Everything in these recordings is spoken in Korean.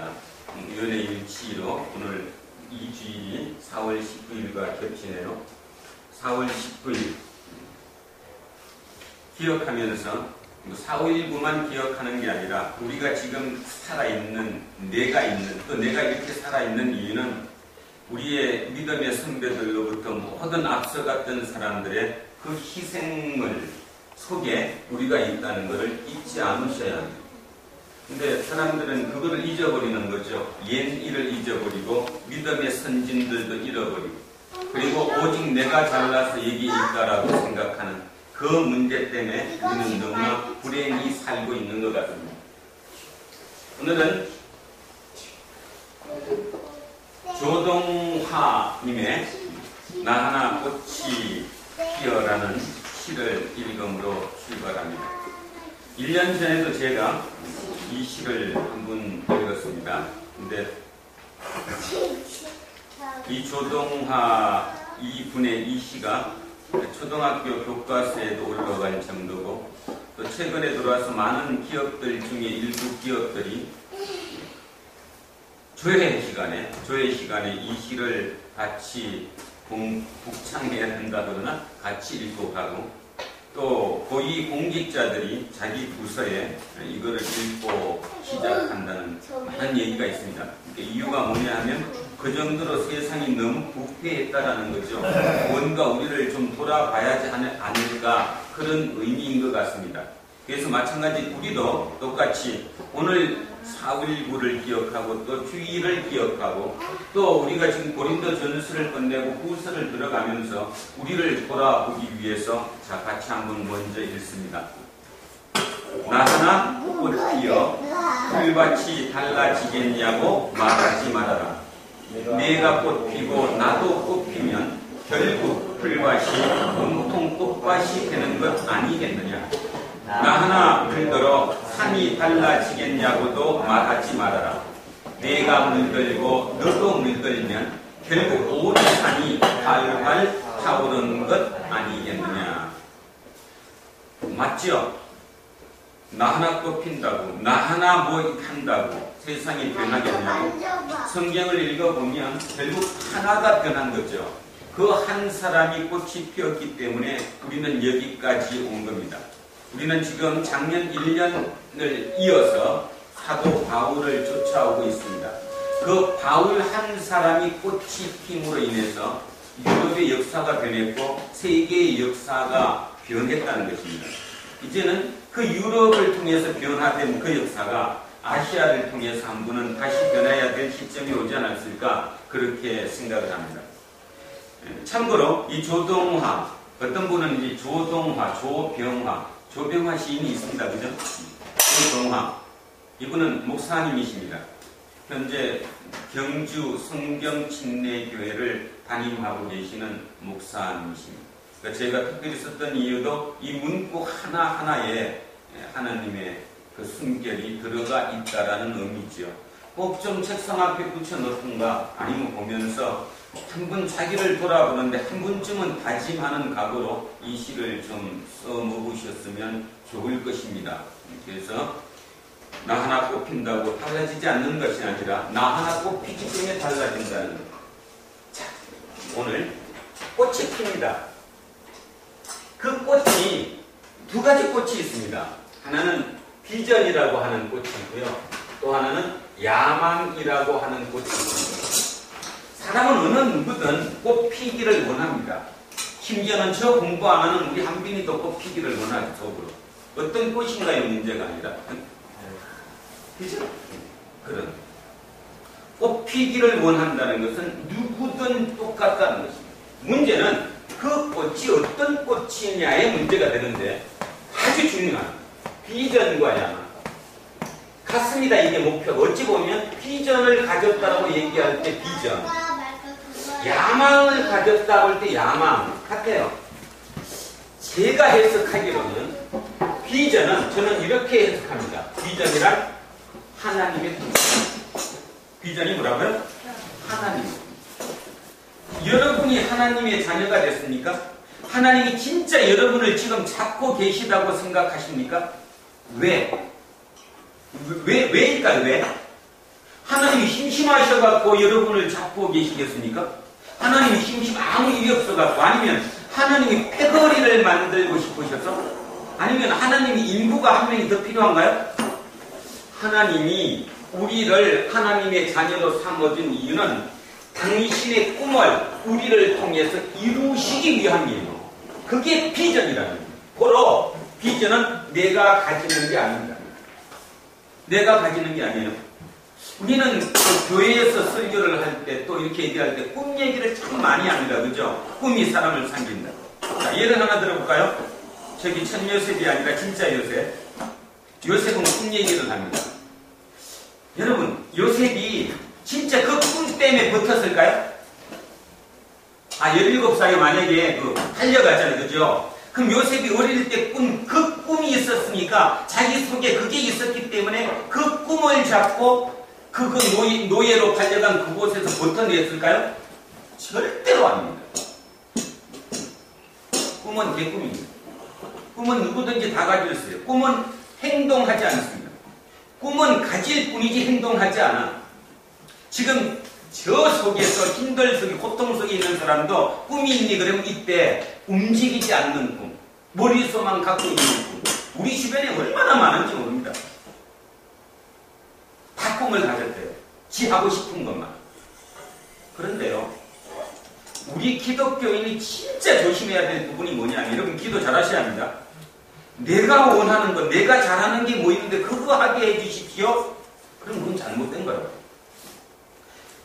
있습니다. 연애 일치로 오늘 이 주일이 4월 19일과 겹치네요. 4월 19일 기억하면서 4.19만 기억하는 게 아니라 우리가 지금 살아있는, 내가 있는, 또 내가 이렇게 살아있는 이유는 우리의 믿음의 선배들로부터 모든 앞서갔던 사람들의 그 희생을 속에 우리가 있다는 것을 잊지 않으셔야 합니다. 근데 사람들은 그거를 잊어버리는 거죠. 옛 일을 잊어버리고 믿음의 선진들도 잃어버리고 그리고 오직 내가 잘나서 여기 있다라고 생각하는 그 문제 때문에 우리는 너무나 불행히 살고 있는 것 같습니다. 오늘은 조동화님의 나 하나 꽃이 피어라는 시를 읽음으로 출발합니다. 1년 전에도 제가 이 시를 한 번 읽었습니다. 근데 이 조동화 이분의 이 시가 초등학교 교과서에도 올라갈 정도고 또 최근에 들어와서 많은 기업들 중에 일부 기업들이 조회 시간에 이 시를 같이 북창해야 한다 그러나 같이 읽고 가고 또 고위 공직자들이 자기 부서에 이거를 읽고 시작한다는 많은 얘기가 있습니다. 이유가 뭐냐 하면 그 정도로 세상이 너무 부패했다라는 거죠. 뭔가 우리를 좀 돌아봐야지 않을까 그런 의미인 것 같습니다. 그래서 마찬가지 우리도 똑같이 오늘 4.19를 기억하고 또 휴일을 기억하고 또 우리가 지금 고린도 전서를 끝내고 후서를 들어가면서 우리를 돌아보기 위해서 자 같이 한번 먼저 읽습니다. 나 하나 꽃 피어 풀밭이 달라지겠냐고 말하지 말아라. 내가 꽃 피고 나도 꽃 피면 결국 풀밭이 온통 꽃밭이 되는 것 아니겠느냐. 나 하나 물들어 산이 달라지겠냐고도 말하지 말아라. 내가 물들고 너도 물들면 결국 온 산이 발발 타오르는 것 아니겠느냐. 맞죠? 나 하나 꽃핀다고 나 하나 뭐 한다고 세상이 변하겠냐고. 성경을 읽어보면 결국 하나가 변한 거죠. 그 한 사람이 꽃이 피었기 때문에 우리는 여기까지 온 겁니다. 우리는 지금 작년 1년을 이어서 사도 바울을 쫓아오고 있습니다. 그 바울 한 사람이 꽃이 핌으로 인해서 유럽의 역사가 변했고 세계의 역사가 변했다는 것입니다. 이제는 그 유럽을 통해서 변화된 그 역사가 아시아를 통해서 한 분은 다시 변해야 될 시점이 오지 않았을까 그렇게 생각을 합니다. 참고로 이 조동화, 어떤 분은 이 조동화, 조병화 시인이 있습니다. 그죠? 조동화. 이분은 목사님이십니다. 현재 경주 성경침례교회를 담임하고 계시는 목사님이십니다. 그러니까 제가 특별히 썼던 이유도 이 문구 하나하나에 하나님의 그 숨결이 들어가 있다라는 의미죠. 꼭 좀 책상 앞에 붙여놓던가 아니면 보면서 한 번 자기를 돌아보는데 한 번쯤은 다짐하는 각오로 이 시를 좀 써먹으셨으면 좋을 것입니다. 그래서 나 하나 꽃핀다고 달라지지 않는 것이 아니라 나 하나 꽃피기 때문에 달라진다는 것. 자, 오늘 꽃이 핍니다. 그 꽃이 두 가지 꽃이 있습니다. 하나는 비전이라고 하는 꽃이 있고요. 또 하나는 야망이라고 하는 꽃이 있습니다. 사람은 어느 누구든 꽃 피기를 원합니다. 심지어는 저 공부 안 하는 우리 한빈이도 꽃 피기를 원하죠. 속으로. 어떤 꽃인가의 문제가 아니라 그죠? 그런 꽃 피기를 원한다는 것은 누구든 똑같다는 것입니다. 문제는 그 꽃이 어떤 꽃이냐의 문제가 되는데 아주 중요한 비전과 야망 같습니다. 이게 목표가 어찌 보면 비전을 가졌다라고 얘기할 때 비전, 야망을 가졌다고 할 때 야망 같아요. 제가 해석하기로는 비전은 저는 이렇게 해석합니다. 비전이란 하나님의 뜻. 비전이 뭐라고요? 하나님. 여러분이 하나님의 자녀가 됐습니까? 하나님이 진짜 여러분을 지금 찾고 계시다고 생각하십니까? 왜일까요? 왜? 하나님이 심심하셔갖고 여러분을 잡고 계시겠습니까? 하나님이 아무 일이 없어갖고, 아니면 하나님이 패거리를 만들고 싶으셔서, 아니면 하나님이 인부가 한 명이 더 필요한가요? 하나님이 우리를 하나님의 자녀로 삼아준 이유는 당신의 꿈을 우리를 통해서 이루시기 위함이에요. 그게 비전이라는 거예요. 바로 비전은 내가 가지는 게 아닙니다. 내가 가지는 게 아니에요. 우리는 그 교회에서 설교를 할 때 또 이렇게 얘기할 때 꿈 얘기를 참 많이 합니다. 그죠? 꿈이 사람을 삼긴다. 자, 예를 하나 들어볼까요? 저기 천 요셉이 아니라 진짜 요셉. 요셉은 꿈 얘기를 합니다. 여러분, 요셉이 진짜 그 꿈 때문에 버텼을까요? 17살에 만약에 달려가잖아요. 그죠? 그럼 요셉이 어릴 때 그 꿈이 있었으니까 자기 속에 그게 있었기 때문에 그 꿈을 잡고 그 노예로 팔려간 그곳에서 버텨냈을까요? 절대로 아닙니다. 꿈은 개꿈입니다. 꿈은 누구든지 다 가질 수 있어요. 꿈은 행동하지 않습니다. 꿈은 가질 뿐이지 행동하지 않아. 지금 저 속에서 힘들 속에 고통 속에 있는 사람도 꿈이 있니? 그러면 이때 움직이지 않는 꿈, 머릿속만 갖고 있는 꿈, 우리 주변에 얼마나 많은지 모릅니다. 다 꿈을 가졌대요. 지 하고 싶은 것만. 그런데요, 우리 기독교인이 진짜 조심해야 될 부분이 뭐냐면, 여러분 기도 잘하셔야 합니다. 내가 원하는 것, 내가 잘하는 게 뭐 있는데 그거 하게 해주십시오. 그럼 그건 잘못된 거예요.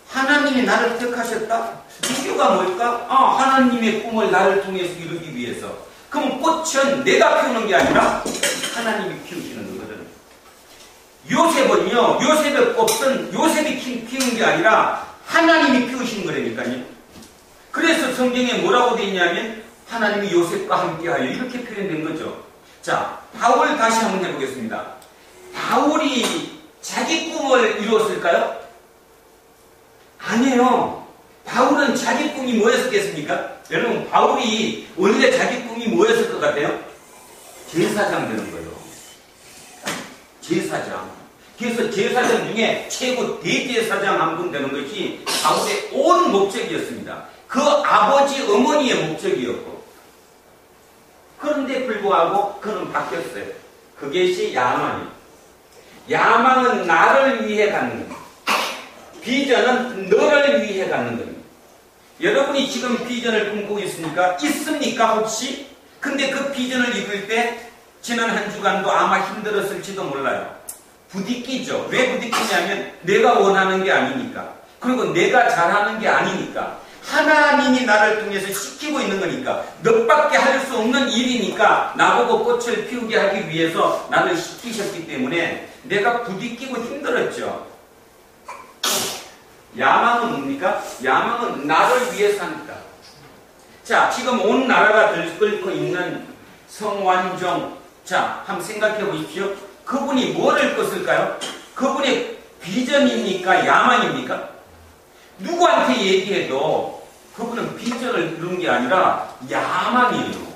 하나님이 나를 택하셨다? 이유가 뭘까? 하나님의 꿈을 나를 통해서 이루기 위해서. 그럼 꽃은 내가 피우는 게 아니라 하나님이 피우시는 거거든. 요셉은요, 요셉의 꽃은 요셉이 피운 게 아니라 하나님이 피우신 거라니까요. 그래서 성경에 뭐라고 되어 있냐면 하나님이 요셉과 함께하여 이렇게 표현된 거죠. 자, 바울 다시 한번 해보겠습니다. 바울이 자기 꿈을 이루었을까요? 아니에요. 바울은 자기 꿈이 뭐였겠습니까? 여러분, 바울이 원래 자기 꿈이 뭐였을 것 같아요? 제사장 되는 거예요. 제사장. 그래서 제사장 중에 최고 대제사장 한 분 되는 것이 바울의 온 목적이었습니다. 그 아버지 어머니의 목적이었고, 그런데 불구하고 그는 바뀌었어요. 그것이 야망이에요. 야망은 나를 위해 갖는 겁니다. 비전은 너를 위해 갖는 겁니다. 여러분이 지금 비전을 꿈꾸고 있습니까? 있습니까 혹시? 근데 그 비전을 이룰 때 지난 한 주간도 아마 힘들었을지도 몰라요. 부딪히죠. 왜 부딪히냐면 내가 원하는 게 아니니까, 그리고 내가 잘하는 게 아니니까, 하나님이 나를 통해서 시키고 있는 거니까, 너밖에 할 수 없는 일이니까 나보고 꽃을 피우게 하기 위해서 나를 시키셨기 때문에 내가 부딪히고 힘들었죠. 야망은 뭡니까? 야망은 나를 위해서 합니다. 자, 지금 온 나라가 들끓고 있는 성완종, 자, 한번 생각해 보십시오. 그분이 뭐를 꿨을까요? 그분의 비전입니까? 야망입니까? 누구한테 얘기해도 그분은 비전을 이룬 게 아니라 야망이에요.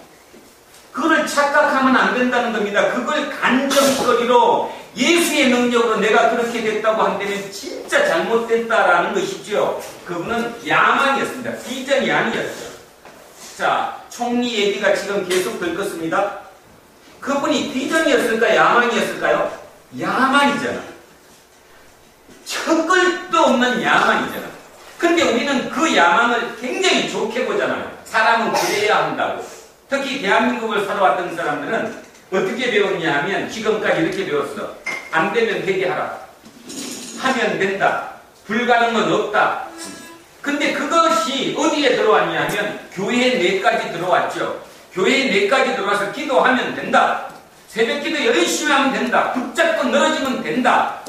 그걸 착각하면 안 된다는 겁니다. 그걸 간접거리로 예수의 능력으로 내가 그렇게 됐다고 한다면 진짜 잘못됐다라는 것이죠. 그분은 야망이었습니다. 비전이 아니었죠. 자, 총리 얘기가 지금 계속 될 것입니다. 그분이 비전이었을까? 야망이었을까요? 야망이잖아. 척글도 없는 야망이잖아. 근데 우리는 그 야망을 굉장히 좋게 보잖아요. 사람은 그래야 한다고. 특히 대한민국을 살아왔던 사람들은 어떻게 배웠냐 하면 지금까지 이렇게 배웠어. 안 되면 되게 하라. 하면 된다. 불가능은 없다. 근데 그것이 어디에 들어왔냐 하면 교회 내까지 들어왔죠. 교회 내까지 들어와서 기도하면 된다. 새벽 기도 열심히 하면 된다. 붙잡고 늘어지면 된다.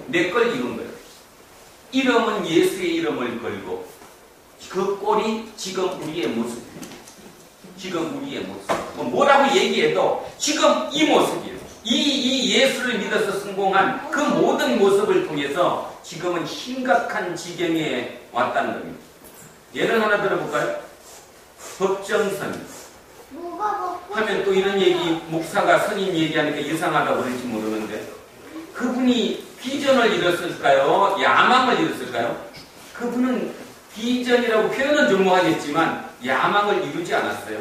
내 걸 이룬 거예요. 이름은 예수의 이름을 걸고 그 꼴이 지금 우리의 모습입니다. 지금 우리의 모습. 뭐라고 얘기해도 지금 이 모습이에요. 이 예수를 믿어서 성공한 그 모든 모습을 통해서 지금은 심각한 지경에 왔다는 겁니다. 예를 하나 들어볼까요? 법정선 하면 또 이런 얘기, 목사가 선임 얘기하니까 이상하다고 그럴지 모르는데 그분이 비전을 이뤘을까요? 야망을 이뤘을까요? 그분은 비전이라고 표현은 좀 뭐하겠지만 야망을 이루지 않았어요.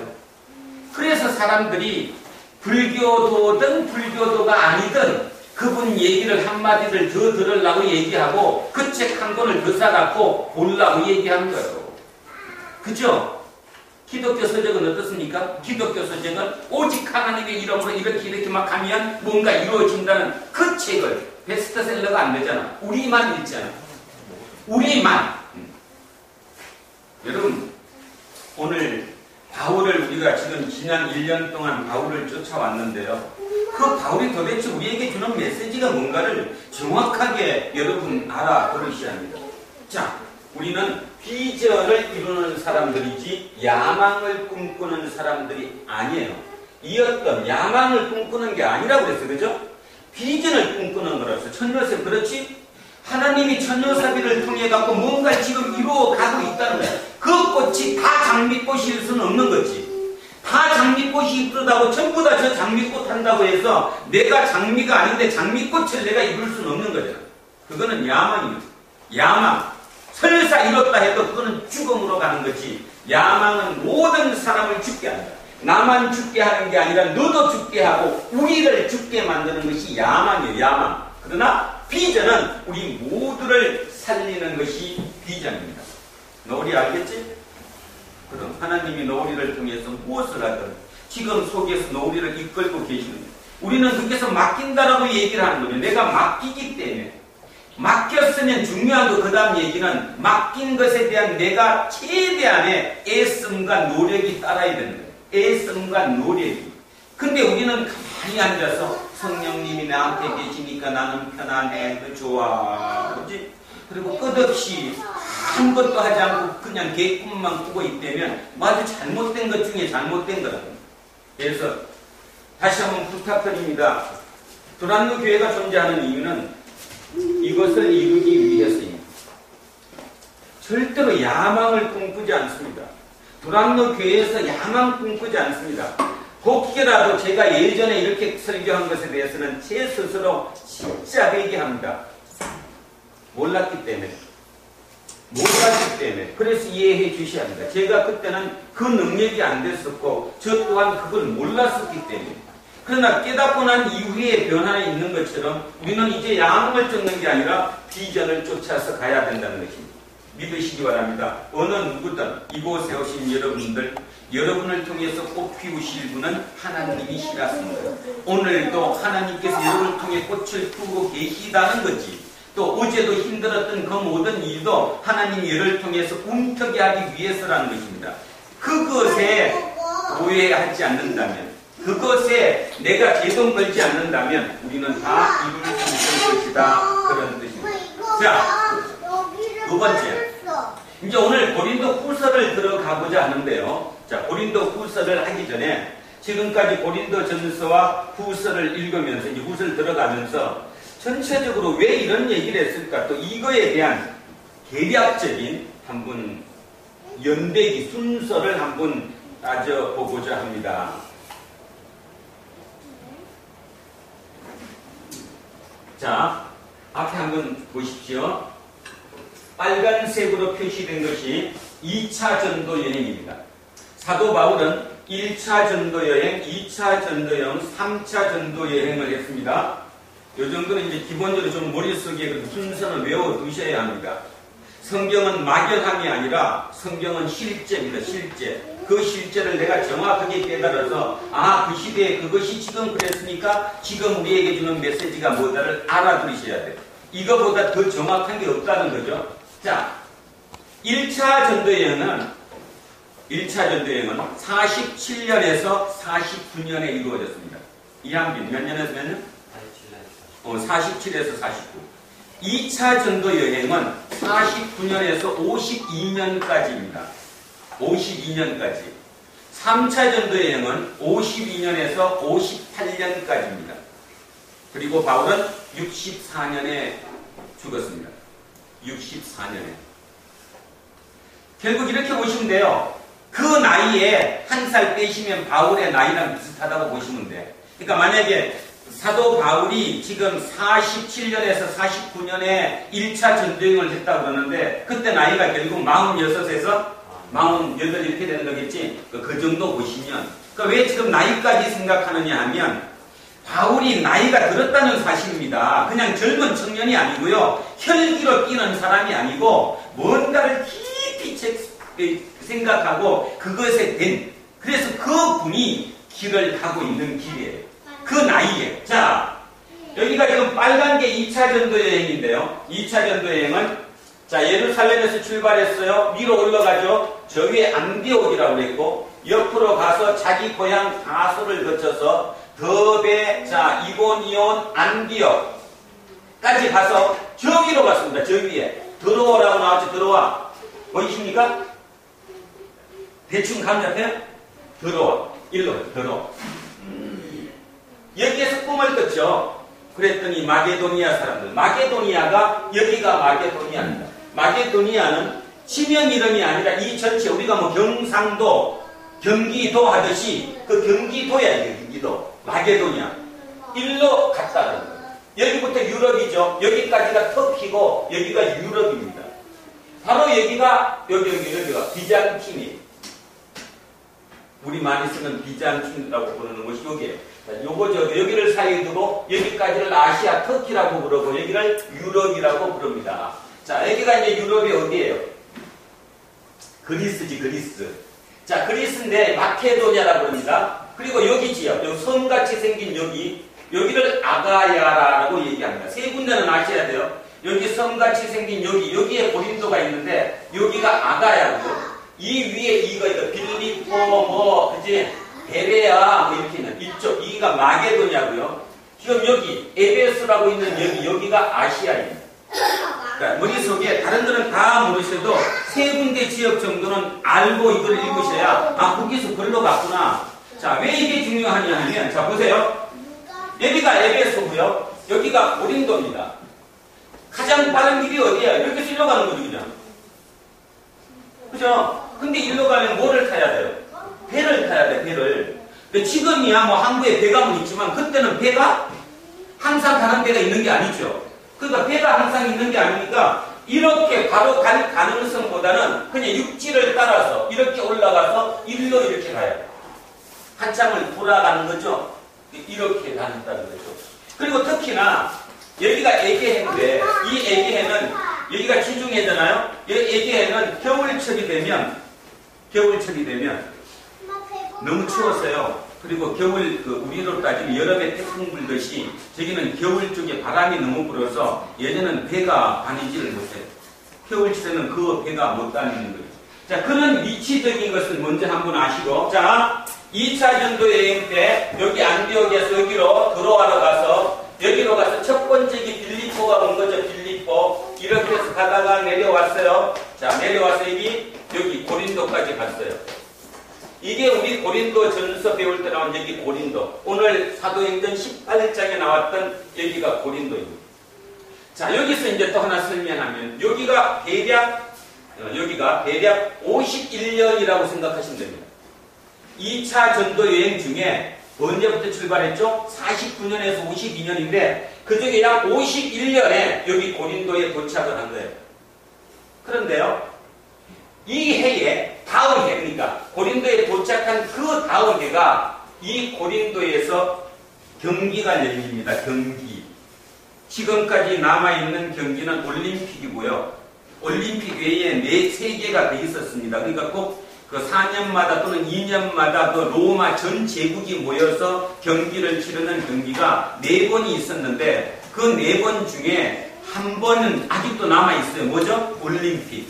그래서 사람들이 불교도든 불교도가 아니든 그분 얘기를 한마디를 더 들으려고 얘기하고 그 책 한 권을 더 사갖고 보려고 얘기한 거예요. 그죠? 기독교 서적은 어떻습니까? 기독교 서적은 오직 하나님의 이름으로 이렇게 막 하면 뭔가 이루어진다는 그 책을 베스트셀러가 안 되잖아. 우리만 읽잖아. 우리만. 여러분, 오늘 바울을 우리가 지금 지난 1년 동안 바울을 쫓아왔는데요. 그 바울이 도대체 우리에게 주는 메시지가 뭔가를 정확하게 여러분 알아버리셔야 합니다. 자, 우리는 비전을 이루는 사람들이지 야망을 꿈꾸는 사람들이 아니에요. 이 어떤 야망을 꿈꾸는 게 아니라고 그랬어요. 그죠? 비전을 꿈꾸는 거라서. 천요셉 그렇지? 하나님이 천요사비를 통해 갖고 뭔가 지금 이루어가고 있다는 거야. 그 꽃이 다 장미꽃일 수는 없는 거지. 다 장미꽃이 이쁘다고 전부 다 저 장미꽃 한다고 해서 내가 장미가 아닌데 장미꽃을 내가 이룰 수는 없는 거잖아. 그거는 야망이에요. 야망. 설사 이뤘다 해도 그거는 죽음으로 가는 거지. 야망은 모든 사람을 죽게 한다. 나만 죽게 하는 게 아니라 너도 죽게 하고 우리를 죽게 만드는 것이 야망이에요. 야망. 그러나 비전은 우리 모두를 살리는 것이 비전입니다. 너구리 알겠지? 그럼 하나님이 너구리를 통해서 무엇을 하든 지금 속에서 너구리를 이끌고 계시는 거예요. 우리는 그렇게서 맡긴다라고 얘기를 하는 거예요. 내가 맡기기 때문에. 맡겼으면 중요한 거 그 다음 얘기는 맡긴 것에 대한 내가 최대한의 애씀과 노력이 따라야 되는 거예요. 애씀과 노력이. 근데 우리는 가만히 앉아서 성령님이 나한테 계시니까 나는 편안해, 그 좋아, 그렇지? 그리고 끝없이 아무것도 하지 않고 그냥 개꿈만 꾸고 있다면 아주 잘못된 것 중에 잘못된 거라고. 그래서 다시 한번 부탁드립니다. 두란노 교회가 존재하는 이유는 이것을 이루기 위해서입니다. 절대로 야망을 꿈꾸지 않습니다. 두란노 교회에서 야망 꿈꾸지 않습니다. 혹시라도 제가 예전에 이렇게 설교한 것에 대해서는 제 스스로 진짜 회개합니다. 몰랐기 때문에. 그래서 이해해 주셔야 합니다. 제가 그때는 그 능력이 안 됐었고 저 또한 그걸 몰랐었기 때문에. 그러나 깨닫고 난 이후에 변화가 있는 것처럼 우리는 이제 야망을 쫓는 게 아니라 비전을 쫓아서 가야 된다는 것입니다. 믿으시기 바랍니다. 어느 누구든 이곳에 오신 여러분들, 여러분을 통해서 꽃 피우실 분은 하나님이시라습니다. 오늘도 하나님께서 여러분을 통해 꽃을 피우고 계시다는 거지. 또 어제도 힘들었던 그 모든 일도 하나님이 여러분을 통해서 움켜게 하기 위해서라는 것입니다. 그것에 오해하지 않는다면, 그것에 내가 개동 걸지 않는다면 우리는 다 이룰 수 있을 것이다. 그런 뜻입니다. 자, 두 번째. 이제 오늘 고린도 후서를 들어가고자 하는데요. 자, 고린도 후서를 하기 전에 지금까지 고린도 전서와 후서를 읽으면서 이제 후서를 들어가면서 전체적으로 왜 이런 얘기를 했을까? 또 이거에 대한 대략적인 한번 연대기 순서를 한번 따져보고자 합니다. 자, 앞에 한번 보십시오. 빨간색으로 표시된 것이 2차 전도 여행입니다. 사도 바울은 1차 전도 여행, 2차 전도 여행, 3차 전도 여행을 했습니다. 이 정도는 이제 기본적으로 좀 머릿속에 순서는 외워두셔야 합니다. 성경은 막연함이 아니라 성경은 실제입니다. 실제. 그 실제를 내가 정확하게 깨달아서 그 시대에 그것이 지금 그랬으니까 지금 우리에게 주는 메시지가 뭐다를 알아들으셔야 돼요. 이거보다 더 정확한 게 없다는 거죠. 자, 1차 전도여행은 47년에서 49년에 이루어졌습니다. 이한빈 몇 년에서 몇 년? 47에서 49. 2차 전도여행은 49년에서 52년까지입니다. 52년까지. 3차 전도여행은 52년에서 58년까지입니다. 그리고 바울은 64년에 죽었습니다. 64년에. 결국 이렇게 보시면 돼요. 그 나이에 한 살 빼시면 바울의 나이랑 비슷하다고 보시면 돼. 그러니까 만약에 사도 바울이 지금 47년에서 49년에 1차 전도행을 했다고 그러는데 그때 나이가 결국 46에서 48 이렇게 되는 거겠지. 그 정도 보시면 왜 지금 나이까지 생각하느냐 하면 바울이 나이가 들었다는 사실입니다. 그냥 젊은 청년이 아니고요. 혈기로 뛰는 사람이 아니고 뭔가를 깊이 생각하고 그것에 된 그래서 그 분이 길을 가고 있는 길이에요. 그 나이에. 자, 여기가 지금 빨간 게 2차 전도 여행인데요. 2차 전도 여행은 자, 예루살렘에서 출발했어요. 위로 올라가죠. 저 위에 안디옥이라고 그랬고 옆으로 가서 자기 고향 다소를 거쳐서 더베, 자, 이고니온, 안디옥까지 가서 저 위로 갔습니다. 저 위에. 들어오라고 나왔죠. 들어와. 보이십니까? 대충 감잡해요? 들어와. 일로 들어와. 여기에서 꿈을 꿨죠. 그랬더니 마게도니아 사람들. 마게도니아가 여기가 마게도니아입니다. 마게도니아는 지명 이름이 아니라 이 전체 우리가 뭐 경상도, 경기도 하듯이 그 경기도야 이게 경기도. 마게도니아. 일로 갔다는 거예요. 여기부터 유럽이죠. 여기까지가 터키고 여기가 유럽입니다. 바로 여기가 여기가 비잔틴이에요. 우리 많이 쓰는 비잔틴이라고 부르는 것이 여기에요. 여기를 사이에 두고 여기까지를 아시아 터키라고 부르고 여기를 유럽이라고 부릅니다. 자, 여기가 이제 유럽이 어디예요? 그리스지, 그리스. 자, 그리스인데 마케도니아라고 부릅니다. 그리고 여기 지역, 여기 섬같이 생긴 여기를 아가야라고 얘기합니다. 세 군데는 아셔야 돼요. 여기 섬같이 생긴 여기에 고린도가 있는데 여기가 아가야고요. 이 위에 이거 빌리포 그지? 베레아 이렇게 있는 이쪽 여기가 마게도냐고요. 지금 여기 에베소라고 있는 여기가 아시아입니다. 그러니까 머릿속에 다른 거는 다 모르셔도 세 군데 지역 정도는 알고 이걸 읽으셔야 거기서 글로 갔구나. 자, 왜 이게 중요하냐 하면 자 보세요. 여기가 에베소고요. 여기가 고린도입니다. 가장 빠른 길이 어디야? 이렇게 일로 가는 거죠, 그냥. 그죠? 근데 일로 가면 뭐를 타야 돼요? 배를 타야 돼, 배를. 근데 지금이야 뭐 항구에 배가 있지만 그때는 배가 항상 가는 배가 있는 게 아니죠. 그러니까 배가 항상 있는 게 아니니까 이렇게 바로 갈 가능성보다는 그냥 육지를 따라서 이렇게 올라가서 일로 이렇게 가야 돼. 한참을 돌아가는 거죠. 이렇게 다닌다는 거죠. 그리고 특히나 여기가 에게해인데 이 에게해는 여기가 지중해잖아요. 이 에게해는 겨울철이 되면 너무 추웠어요. 그리고 겨울 우리로 따지면 여름에 태풍 불듯이 저기는 겨울 쪽에 바람이 너무 불어서 예전에는 배가 다니지를 못해요. 겨울철에는 그 배가 못 다니는 거죠. 자, 그런 위치적인 것을 먼저 한번 아시고 자, 2차 전도 여행 때 여기 안디옥에서 여기로 여기로 가서 첫 번째 빌립보가 온 거죠. 빌립보. 이렇게 해서 가다가 내려왔어요. 자, 내려와서 여기 고린도까지 갔어요. 이게 우리 고린도 전서 배울 때 나온 여기 고린도. 오늘 사도행전 18장에 나왔던 여기가 고린도입니다. 자, 여기서 이제 또 하나 설명하면 여기가 대략 51년이라고 생각하시면 됩니다. 2차 전도 여행 중에 언제부터 출발했죠? 49년에서 52년인데 그중에 약 51년에 여기 고린도에 도착을 한 거예요. 그런데요, 이 해에 다음 해, 그러니까 고린도에 도착한 그 다음 해가 이 고린도에서 경기가 열립니다. 경기. 지금까지 남아있는 경기는 올림픽이고요. 올림픽 외에 3개가 돼 있었습니다. 그러니까 꼭 그 4년마다 또는 2년마다 그 로마 전 제국이 모여서 경기를 치르는 경기가 4번이 있었는데 그 4번 중에 한 번은 아직도 남아있어요. 뭐죠? 올림픽.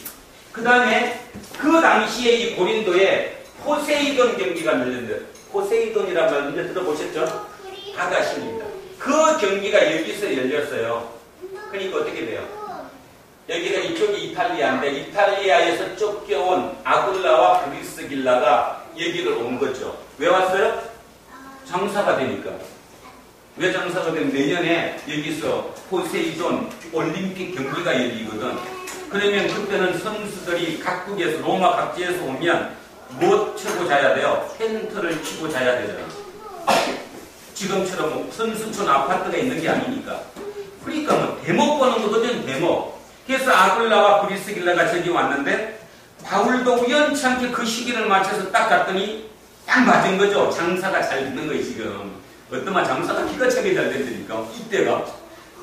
그 다음에 그 당시에 이 고린도에 포세이돈 경기가 열렸는데 포세이돈이라고 하는데 들어보셨죠? 바다신입니다. 그 경기가 여기서 열렸어요. 그러니까 어떻게 돼요? 여기가 이쪽이 이탈리아인데 이탈리아에서 쫓겨온 아굴라와 브리스길라가 여기를 온 거죠. 왜 왔어요? 장사가 되니까. 왜 장사가 되면 내년에 여기서 포세이돈 올림픽 경기가 열리거든. 그러면 그때는 선수들이 각국에서 로마 각지에서 오면 못 치고 자야 돼요? 텐트를 치고 자야 되잖아요. 지금처럼 뭐 선수촌 아파트가 있는 게 아니니까. 그러니까 뭐 대목 보는 거거든, 대목. 그래서 아굴라와 브리스길라가 저기 왔는데 바울도 우연찮게 그 시기를 맞춰서 딱 갔더니 딱 맞은 거죠. 장사가 잘 되는 거예요, 지금. 어떠한 장사가 기가 차게 잘 된다니까, 이때가.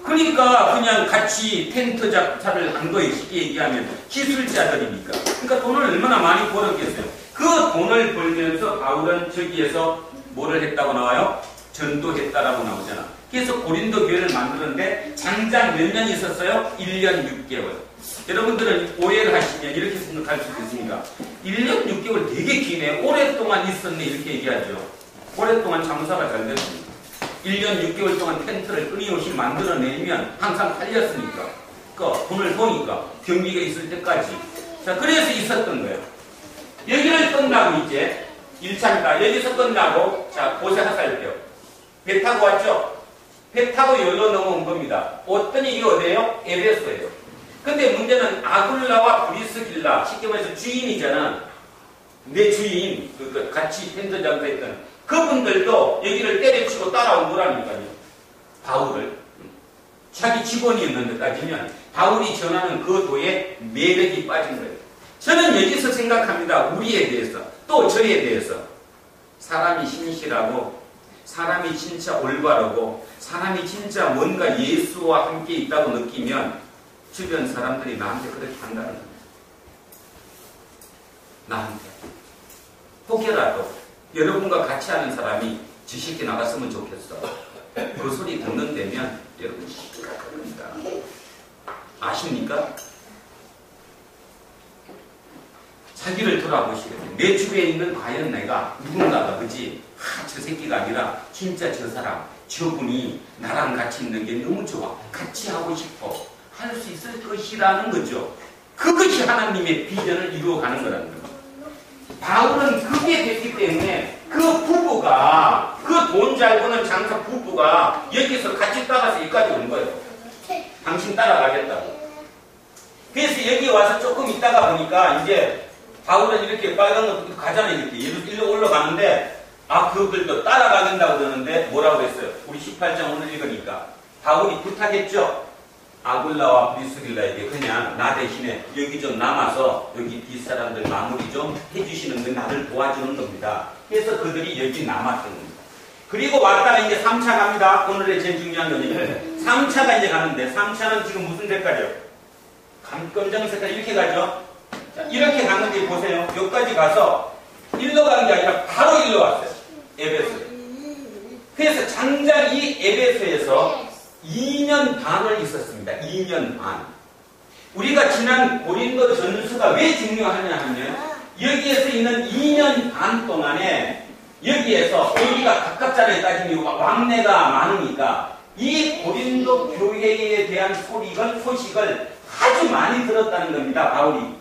그러니까 그냥 같이 텐트 작사를 한 거예요, 쉽게 얘기하면. 기술자들이니까. 그러니까 돈을 얼마나 많이 벌었겠어요. 그 돈을 벌면서 바울은 저기에서 뭐를 했다고 나와요? 전도했다라고 나오잖아. 그래서 고린도 교회를 만드는데 장장 몇 년 있었어요? 1년 6개월. 여러분들은 오해를 하시면 이렇게 생각할 수도 있습니다. 1년 6개월 되게 기네. 오랫동안 있었네. 이렇게 얘기하죠. 오랫동안 장사가 잘 됐습니다. 1년 6개월 동안 텐트를 끊임없이 만들어내면 항상 팔렸으니까. 그러니까 돈을 버니까 경기가 있을 때까지. 자, 그래서 있었던 거예요. 여기를 끝나고 이제 1차입니다. 여기서 끝나고 자, 고생하살게요. 배 타고 왔죠? 배 타고 여기로 넘어온 겁니다. 어떤 이게 어디예요? 에베소예요. 근데 문제는 아굴라와 브리스길라, 쉽게 말해서 주인이잖아. 내 주인, 같이 텐트 장사했던 그분들도 여기를 때려치고 따라온 거라니까요. 바울을. 자기 직원이었는데 따지면 바울이 전하는 그 도에 매력이 빠진 거예요. 저는 여기서 생각합니다. 우리에 대해서, 또 저에 대해서. 사람이 신실하고, 사람이 진짜 올바르고, 사람이 진짜 뭔가 예수와 함께 있다고 느끼면 주변 사람들이 나한테 그렇게 한다는 겁니다. 나한테. 혹여라도 여러분과 같이 하는 사람이 지식이 나갔으면 좋겠어. 그 소리 듣는 데면 여러분 심각합니다. 아십니까? 자기를 돌아보시거든요. 내 주위에 있는 과연 내가 누군가가 그지? 저 새끼가 아니라 진짜 저 사람, 저분이 나랑 같이 있는 게 너무 좋아. 같이 하고 싶어. 할 수 있을 것이라는 거죠. 그것이 하나님의 비전을 이루어가는 거라는 겁니다. 바울은 그게 됐기 때문에 그 부부가, 그 돈 잘 버는 장사 부부가 여기서 같이 따라서 여기까지 온 거예요. 당신 따라가겠다고. 그래서 여기 와서 조금 있다가 보니까 이제 바울은 이렇게 빨간 거 가잖아요. 이렇게 일로 올라가는데 그들도 따라가겠다고 그러는데 뭐라고 했어요? 우리 18장 오늘 읽으니까 바울이 부탁했죠. 아굴라와 브리스길라에게 그냥 나 대신에 여기 좀 남아서 여기 뒷사람들 마무리 좀 해주시는 게 나를 도와주는 겁니다. 그래서 그들이 여기 남았던 겁니다. 그리고 왔다가 이제 3차 갑니다. 오늘의 제일 중요한 거는 3차가 이제 가는데 3차는 지금 무슨 색깔이요? 검정 색깔 이렇게 가죠. 자, 이렇게 갔는데 보세요. 여기까지 가서 일로 간 게 아니라 바로 일로 왔어요. 에베소에. 그래서 장장 이 에베소에서 2년 반을 있었습니다. 2년 반. 우리가 지난 고린도 전서가 왜 중요하냐 하면 여기에서 있는 2년 반 동안에 여기에서 여기가 가깝잖아요. 따지면 왕래가 많으니까 이 고린도 교회에 대한 소식을 아주 많이 들었다는 겁니다. 바울이.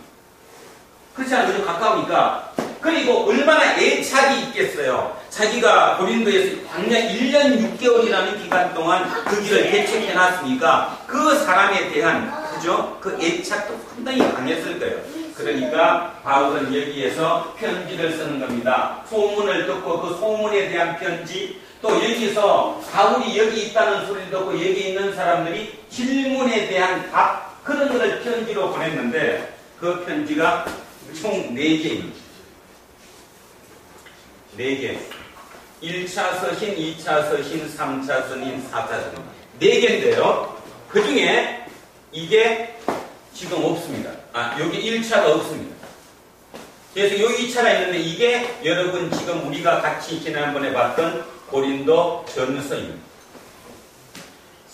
그렇지 않아요? 가까우니까. 그리고 얼마나 애착이 있겠어요. 자기가 고린도에서 당장 1년 6개월이라는 기간 동안 그 길을 개척해놨으니까 그 사람에 대한 그죠? 그 애착도 상당히 강했을 거예요. 그러니까 바울은 여기에서 편지를 쓰는 겁니다. 소문을 듣고 그 소문에 대한 편지, 또 여기서 바울이 여기 있다는 소리를 듣고 여기 있는 사람들이 질문에 대한 답, 그런 것을 편지로 보냈는데 그 편지가 총 4개입니다. 4개. 1차 서신, 2차 서신, 3차 서신, 4차 서신. 4개인데요. 그 중에 이게 지금 없습니다. 여기 1차가 없습니다. 그래서 여기 2차가 있는데 이게 여러분 지금 우리가 같이 지난번에 봤던 고린도 전서입니다.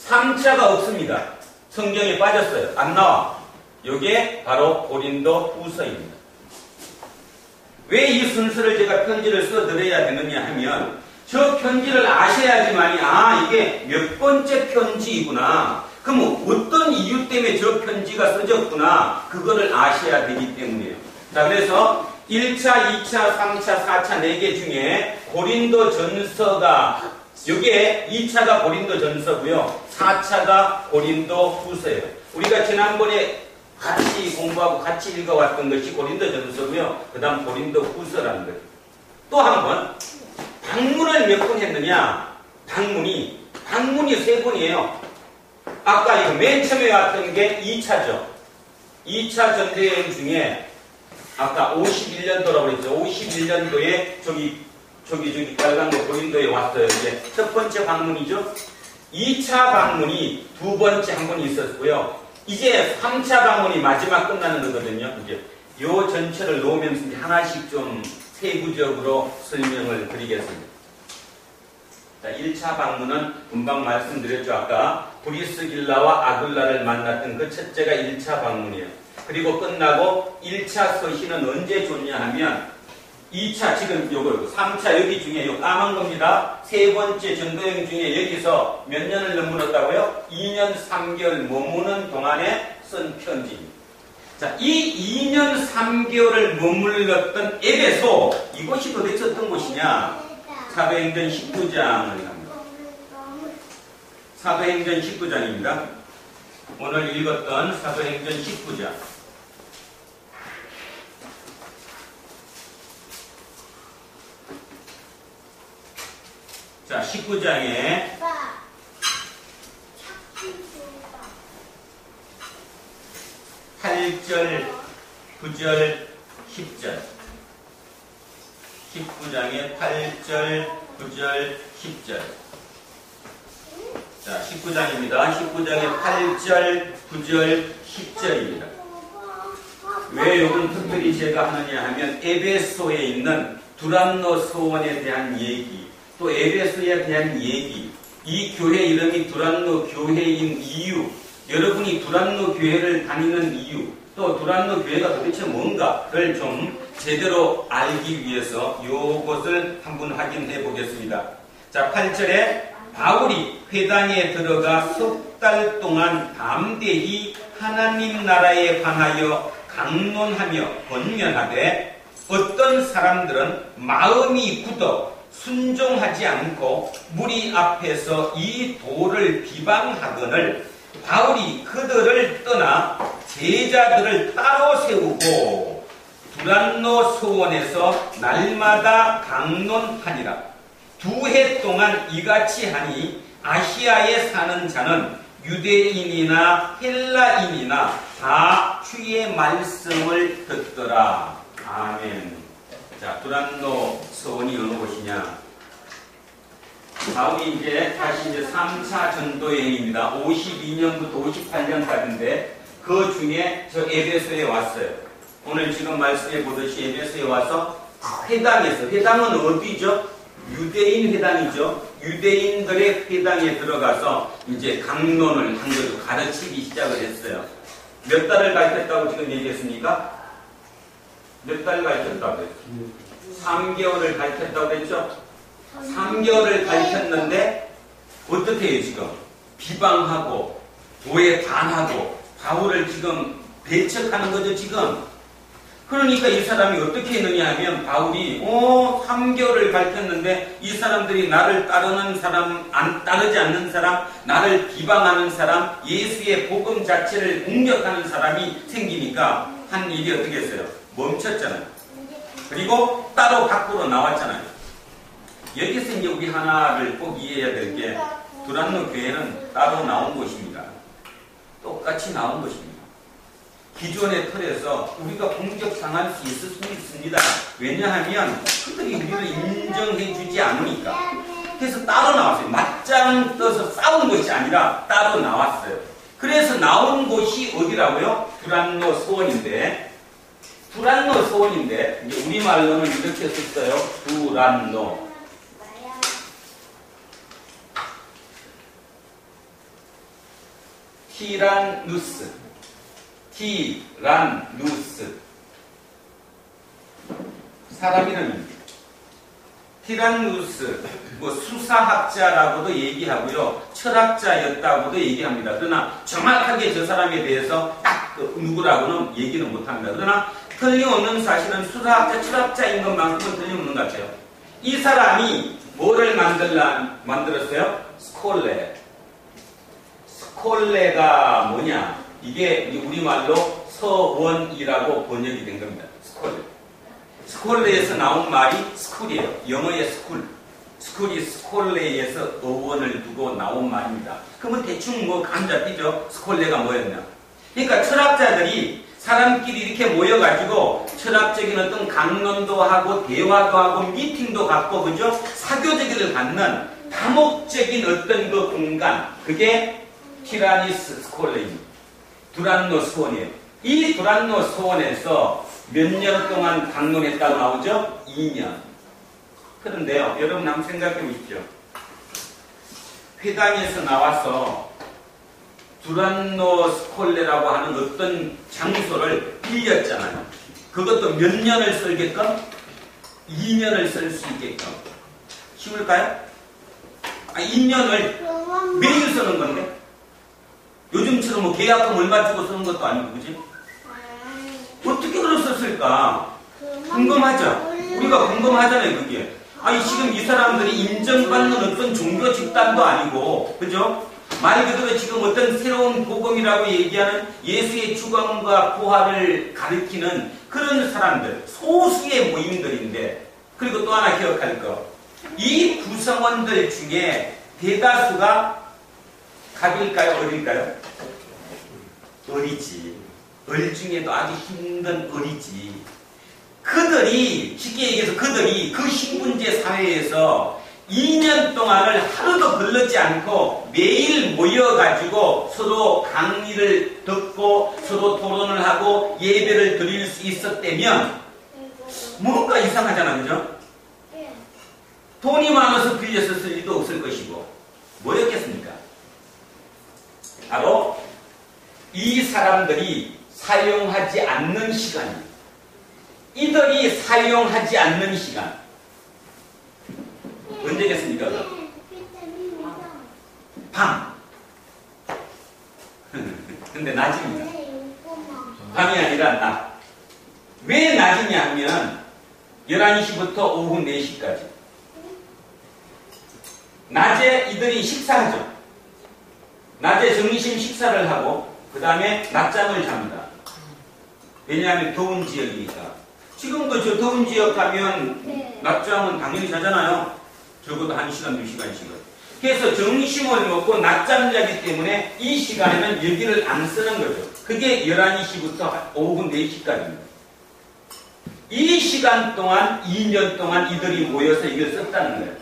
3차가 없습니다. 성경에 빠졌어요. 안 나와. 이게 바로 고린도 후서입니다. 왜 이 순서를 제가 편지를 써드려야 되느냐 하면 저 편지를 아셔야지만이 이게 몇 번째 편지이구나. 그럼 어떤 이유 때문에 저 편지가 써졌구나. 그거를 아셔야 되기 때문이에요. 자, 그래서 1차, 2차, 3차, 4차 4개 중에 고린도 전서가 이게 2차가 고린도 전서고요. 4차가 고린도 후서예요. 우리가 지난번에 같이 공부하고 같이 읽어왔던 것이 고린도 전서고요. 그 다음 고린도 후서라는 거예요. 또 한 번 방문을 몇 번 했느냐? 방문이 세 번이에요. 아까 이거 맨 처음에 왔던 게 2차죠. 2차 전대여행 중에 아까 51년도라고 그랬죠. 51년도에 저기 빨간 거 고린도에 왔어요. 이제 첫 번째 방문이죠. 2차 방문이 두 번째 한 번 있었고요. 이제 3차 방문이 마지막 끝나는 거거든요. 이제 요 전체를 놓으면서 이제 하나씩 좀 세부적으로 설명을 드리겠습니다. 자, 1차 방문은 금방 말씀드렸죠. 아까 브리스길라와 아굴라를 만났던 그 첫째가 1차 방문이에요. 그리고 끝나고 1차 서신은 언제 줬냐 하면 2차 지금 요거 3차 여기 중에 요 까만 겁니다. 세 번째 전도여행 중에 여기서 몇 년을 머물렀다고요? 2년 3개월 머무는 동안에 쓴 편지입니다. 자, 이 2년 3개월을 머물렀던 에베소, 이곳이 도대체 어떤 곳이냐? 사도행전 19장을 합니다. 사도행전 19장입니다. 오늘 읽었던 사도행전 19장. 자, 19장에 8절, 9절, 10절. 19장에 8절, 9절, 10절. 자, 19장입니다. 19장에 8절, 9절, 10절입니다. 왜 이건 특별히 제가 하느냐 하면 에베소에 있는 두란노 서원에 대한 얘기, 또 에베소에 대한 얘기, 이 교회 이름이 두란노 교회인 이유, 여러분이 두란노 교회를 다니는 이유, 또 두란노 교회가 도대체 뭔가를 좀 제대로 알기 위해서 이것을 한번 확인해 보겠습니다. 자, 8절에 바울이 회당에 들어가 석 달 동안 담대히 하나님 나라에 관하여 강론하며 권면하되 어떤 사람들은 마음이 굳어 순종하지 않고 무리 앞에서 이 도를 비방하거늘 바울이 그들을 떠나 제자들을 따로 세우고 두란노 소원에서 날마다 강론하니라. 2해 동안 이같이 하니 아시아에 사는 자는 유대인이나 헬라인이나 다 주의 말씀을 듣더라. 아멘. 자, 두란노 서원이 어느 곳이냐? 바울이 이제 다시 이제 3차 전도여행입니다. 52년부터 58년까지인데 그 중에 저 에베소에 왔어요. 오늘 지금 말씀해 보듯이 에베소에 와서 회당에서, 회당은 어디죠? 유대인 회당이죠. 유대인들의 회당에 들어가서 이제 강론을 한 거죠. 가르치기 시작을 했어요. 몇 달을 가르쳤다고 지금 얘기했습니까? 몇 달 가르쳤다고 했죠? 3개월을 가르쳤다고 했죠? 3개월을 가르쳤는데 어떻게 해요 지금? 비방하고 도에 반하고 바울을 지금 배척하는 거죠 지금. 그러니까 이 사람이 어떻게 했느냐 하면 바울이 3개월을 가르쳤는데 이 사람들이 나를 따르는 사람, 따르지 않는 사람, 나를 비방하는 사람, 예수의 복음 자체를 공격하는 사람이 생기니까 한 일이 어떻게 했어요? 멈췄잖아요. 그리고 따로 밖으로 나왔잖아요. 여기서 이제 우리 하나를 꼭 이해해야 될 게 두란노 교회는 따로 나온 곳입니다. 똑같이 나온 것입니다. 기존의 틀에서 우리가 공격당할 수 있을 수 있습니다. 왜냐하면 그들이 우리를 인정해 주지 않으니까. 그래서 따로 나왔어요. 맞짱 떠서 싸운 것이 아니라 따로 나왔어요. 그래서 나온 곳이 어디라고요? 두란노 서원인데, 두란노 서원인데 이제 우리말로는 이렇게 썼어요. 두란노. 티란누스. 티란누스. 사람 이름입니다. 티란누스, 수사학자라고도 얘기하고요. 철학자였다고도 얘기합니다. 그러나 정확하게 저 사람에 대해서 딱 누구라고는 얘기는 못합니다. 그러나 틀림없는 사실은 수사학자, 철학자인 것만큼은 틀림없는 것 같아요. 이 사람이 뭐를 만들었어요? 스콜레. 스콜레가 뭐냐? 이게 우리말로 서원이라고 번역이 된 겁니다. 스콜레. 스콜레에서 나온 말이 스쿨이에요. 영어의 스쿨. 스쿨이 스콜레에서 어원을 두고 나온 말입니다. 그러면 대충 뭐 감 잡히죠? 스콜레가 뭐였냐? 그러니까 철학자들이 사람끼리 이렇게 모여가지고 철학적인 어떤 강론도 하고 대화도 하고 미팅도 갖고 그죠? 사교적인을 갖는 다목적인 어떤 그 공간, 그게 티라니스 스콜레입니다. 두란노 스원이에요. 이 두란노 스원에서 몇 년 동안 강론했다고 나오죠? 2년. 그런데요, 여러분 한번 생각해 보십시오. 회당에서 나와서 두란노 스콜레라고 하는 어떤 장소를 빌렸잖아요. 그것도 몇 년을 쓸게끔? 2년을 쓸 수 있게끔. 쉬울까요? 2년을 매일 쓰는 건데? 요즘처럼 뭐 계약금 얼마 주고 쓰는 것도 아니고, 그지? 어떻게 그럴 수 있을까? 궁금하죠? 우리가 궁금하잖아요, 그게. 아니, 지금 이 사람들이 인정받는 어떤 종교 집단도 아니고, 그죠? 말 그대로 지금 어떤 새로운 복음이라고 얘기하는 예수의 죽음과 부활을 가리키는 그런 사람들, 소수의 모임들인데, 그리고 또 하나 기억할 거. 이 구성원들 중에 대다수가 갑일까요? 어릴까요? 어리지. 어릴 중에도 아주 힘든 어리지. 그들이, 쉽게 얘기해서 그들이 그 신분제 사회에서 2년 동안을 하루도 걸르지 않고 매일 모여가지고 서로 강의를 듣고 서로 토론을 하고 예배를 드릴 수 있었다면 뭔가 이상하잖아, 그죠? 돈이 많아서 빌렸을 리도 없을 것이고 뭐였겠습니까? 바로 이 사람들이 사용하지 않는 시간입니다. 이들이 사용하지 않는 시간 언제겠습니까? 밤. 근데 낮입니다. 밤이 아니라 낮. 왜 낮이냐 하면 11시부터 오후 4시까지. 낮에 이들이 식사하죠. 낮에 점심 식사를 하고 그 다음에 낮잠을 잡니다. 왜냐하면 더운 지역이니까. 지금도 저 더운 지역 가면 낮잠은 당연히 자잖아요. 적어도 1시간, 2시간씩은. 그래서 점심을 먹고 낮잠 자기 때문에 이 시간에는 여기를 안 쓰는 거죠. 그게 11시부터 오후 4시까지입니다. 이 시간 동안 2년 동안 이들이 모여서 이걸 썼다는 거예요.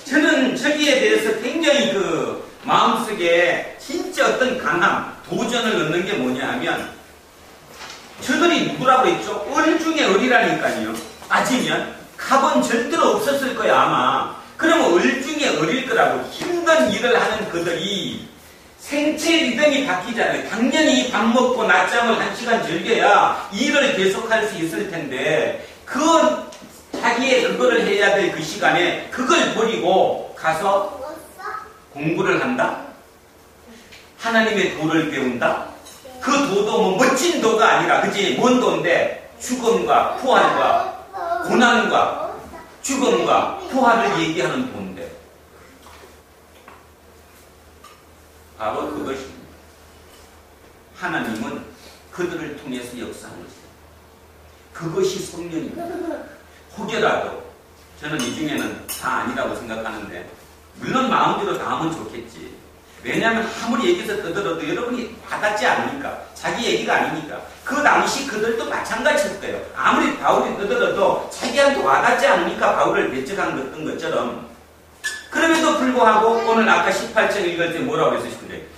저는 저기에 대해서 굉장히 그 마음속에 진짜 어떤 강함, 도전을 넣는 게 뭐냐 하면 저들이 누구라고 했죠? 을 중에 을이라니까요. 따지면 갑은 절대로 없었을 거야 아마. 그러면 을 중에 을일 거라고. 힘든 일을 하는 그들이 생체 리듬이 바뀌잖아요. 당연히 밥 먹고 낮잠을 1시간 즐겨야 일을 계속할 수 있을 텐데 그 자기의 그거를 해야 될 그 시간에 그걸 버리고 가서 공부를 한다? 하나님의 도를 배운다? 그 도도 뭐 멋진 도가 아니라 그지? 뭔 도인데 죽음과 부활과 고난과 죽음과 부활을 얘기하는 도인데 바로 그것입니다. 하나님은 그들을 통해서 역사하는 것입니다. 그것이 성령입니다. 혹여라도 저는 이 중에는 다 아니라고 생각하는데 물론 마음대로 다 하면 좋겠지. 왜냐하면 아무리 얘기해서 떠들어도 여러분이 와닿지 않으니까. 자기 얘기가 아니니까. 그 당시 그들도 마찬가지일 거예요. 아무리 바울이 떠들어도 자기한테 와닿지 않으니까 바울을 배척한 것처럼. 그럼에도 불구하고 오늘 아까 18장 읽을 때 뭐라고 했어요?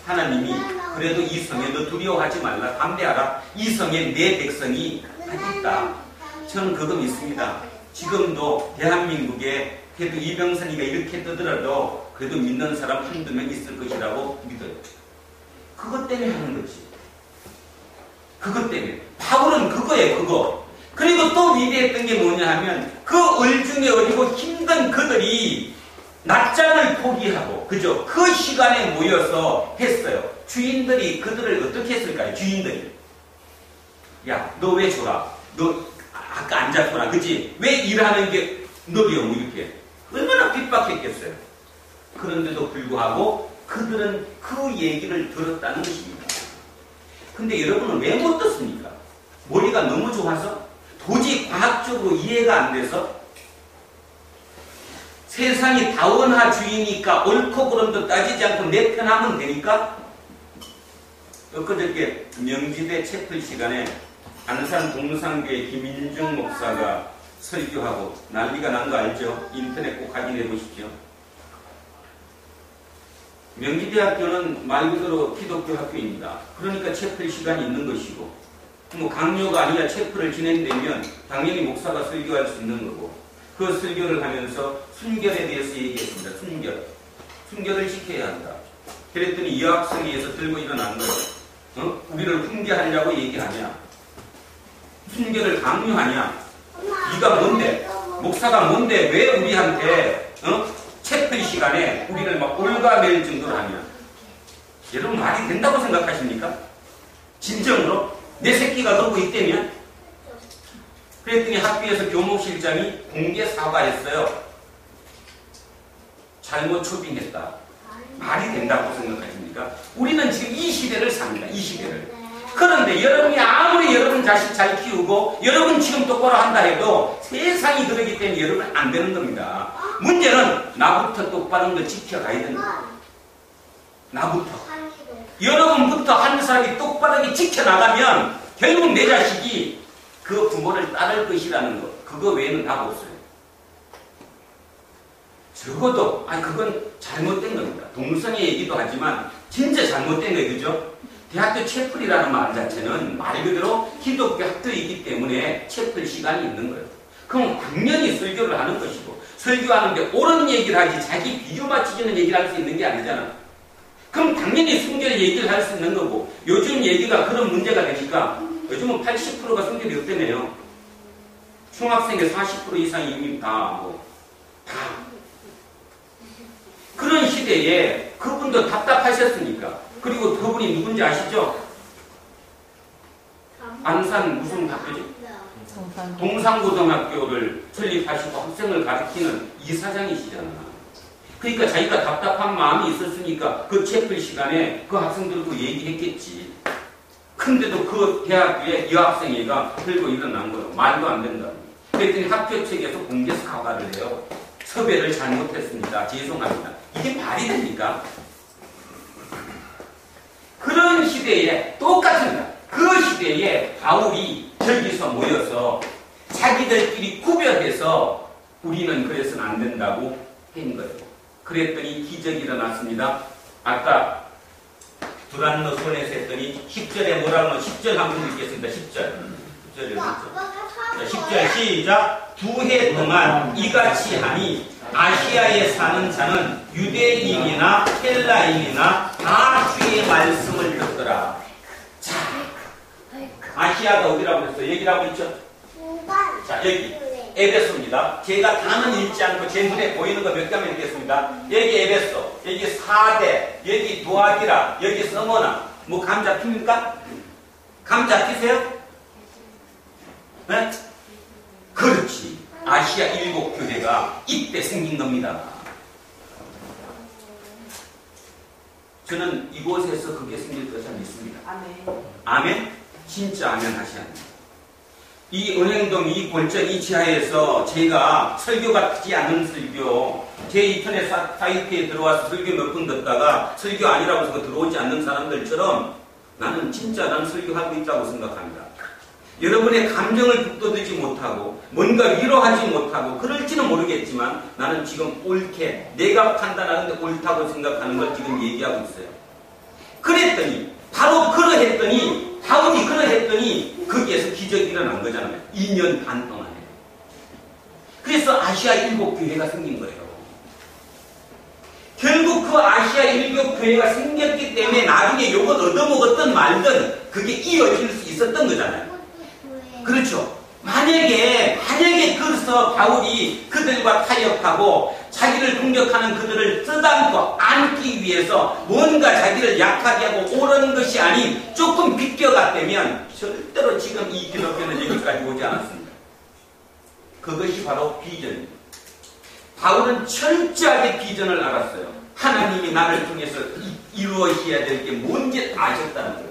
하나님이 그래도 이 성에 너 두려워하지 말라. 담대하라. 이 성에 내 백성이 하겠다. 저는 그거 믿습니다. 지금도 대한민국에 그래도 이병선이가 이렇게 떠들어도 그래도 믿는 사람 한두 명 있을 것이라고 믿어요. 그것 때문에 하는 거지. 그것 때문에. 바울은 그거예요, 그거. 그리고 또 위대했던 게 뭐냐 하면 그 을 중에 어리고 힘든 그들이 낮잠을 포기하고, 그죠? 그 시간에 모여서 했어요. 주인들이 그들을 어떻게 했을까요? 주인들이. 야, 너 왜 졸아? 너 아까 안 잤구나, 그치? 왜 일하는 게 느려, 뭐 이렇게. 얼마나 핍박했겠어요. 그런데도 불구하고 그들은 그 얘기를 들었다는 것입니다. 근데 여러분은 왜 못 듣습니까? 머리가 너무 좋아서? 도저히 과학적으로 이해가 안 돼서? 세상이 다원화주의니까 옳고 그름도 따지지 않고 내 편하면 되니까? 엊그저께 명지대 채플 시간에 안산 동상교회 김인중 목사가 설교하고 난리가 난 거 알죠? 인터넷 꼭 확인해 보십시오. 명지대학교는 말 그대로 기독교 학교입니다. 그러니까 채플 시간이 있는 것이고, 뭐 강요가 아니라 채플을 진행되면 당연히 목사가 설교할 수 있는 거고, 그 설교를 하면서 순결에 대해서 얘기했습니다. 순결을 지켜야 한다. 그랬더니 여학생회에서 들고 일어난 거예요. 우리를 훈계하려고 얘기하냐? 순결을 강요하냐? 네가 뭔데? 목사가 뭔데? 왜 우리한테 채플 시간에 우리를 막 올가맬 정도로 하냐? 여러분 말이 된다고 생각하십니까? 진정으로? 내 새끼가 그러고 있다면? 그랬더니 학교에서 교목실장이 공개 사과했어요. 잘못 초빙했다. 말이 된다고 생각하십니까? 우리는 지금 이 시대를 삽니다. 이 시대를. 그런데 여러분이 아무리 여러분 자식 잘 키우고 여러분 지금 똑바로 한다 해도 세상이 그러기 때문에 여러분 안 되는 겁니다. 문제는 나부터 똑바른 걸 지켜가야 된다. 나부터. 여러분부터 한 사람이 똑바르게 지켜나가면 결국 내 자식이 그 부모를 따를 것이라는 것. 그거 외에는 답 없어요. 적어도 그건 잘못된 겁니다. 동성애 얘기도 하지만 진짜 잘못된 거예요. 그죠? 대학교 채플이라는 말 자체는 말 그대로 기독교 학교이기 때문에 채플 시간이 있는 거예요. 그럼 당연히 설교를 하는 것이고 설교하는데 옳은 얘기를 하지 자기 비유 맞추기는 얘기를 할 수 있는 게 아니잖아. 그럼 당연히 순결 얘기를 할 수 있는 거고 요즘 얘기가 그런 문제가 되니까 요즘은 80%가 순결이 없다며요. 중학생의 40% 이상이 이미 다 그런 시대에 그분도 답답하셨으니까. 그리고 그분이 누군지 아시죠? 안산 무슨 학교지? 동산고등학교를 설립하시고 학생을 가르치는 이사장이시잖아. 그러니까 자기가 답답한 마음이 있었으니까 그 채플 시간에 그 학생들도 얘기했겠지. 근데도 그 대학교에 여학생회가 들고 일어난 거예요. 말도 안 된다고. 그랬더니 학교 측에서 공개 사과를 해요. 섭외를 잘못했습니다. 죄송합니다. 이게 말이 됩니까? 그런 시대에 똑같습니다. 그 시대에 바울이 저기서 모여서 자기들끼리 구별해서 우리는 그래서는 안 된다고 한 거예요. 그랬더니 기적이 일어났습니다. 아까 두란노 손에서 했더니 10절에 뭐라고 하면 10절 한번 읽겠습니다. 10절. 10절 시작. 2해 동안 이같이 하니 아시아에 사는 자는 유대인이나 헬라인이나 다 주의 말씀을 듣더라. 자, 아시아가 어디라고 했어요? 여기라고 있죠? 자, 여기 에베소입니다. 제가 단은 읽지 않고 제 눈에 보이는 거 몇 개만 읽겠습니다. 여기 에베소, 여기 사대, 여기 도아디라, 여기 서머나. 뭐 감 잡힙니까? 감 잡히세요? 네? 그렇지. 아시아 7교회가 이때 생긴 겁니다. 저는 이곳에서 그게 생길 것을 믿습니다. 아멘. 아멘? 진짜 아멘 하셔야 합니다. 이 은행동, 이 골전, 이 지하에서 제가 설교가 크지 않은 설교, 제 인터넷 사이트에 들어와서 설교 몇 분 듣다가 설교 아니라고 해서 들어오지 않는 사람들처럼 나는 진짜 난 설교하고 있다고 생각합니다. 여러분의 감정을 북돋우지 못하고 뭔가 위로하지 못하고 그럴지는 모르겠지만 나는 지금 옳게 내가 판단하는데 옳다고 생각하는 걸 지금 얘기하고 있어요. 그랬더니 바로 그러했더니 바울이 그러했더니 거기에서 기적이 일어난 거잖아요. 2년 반 동안에. 그래서 아시아 7교회가 생긴 거예요. 결국 그 아시아 7교회가 생겼기 때문에 나중에 요걸 얻어먹었던 말든 그게 이어질 수 있었던 거잖아요. 그렇죠. 만약에 그래서 바울이 그들과 타협하고 자기를 공격하는 그들을 쓰다듬고 안기 위해서 뭔가 자기를 약하게 하고 옳은 것이 아닌 조금 비껴갔다면 절대로 지금 이 기독교는 여기까지 오지 않았습니다. 그것이 바로 비전입니다. 바울은 철저하게 비전을 알았어요. 하나님이 나를 통해서 이루어져야 될 게 뭔지 아셨다는 거예요.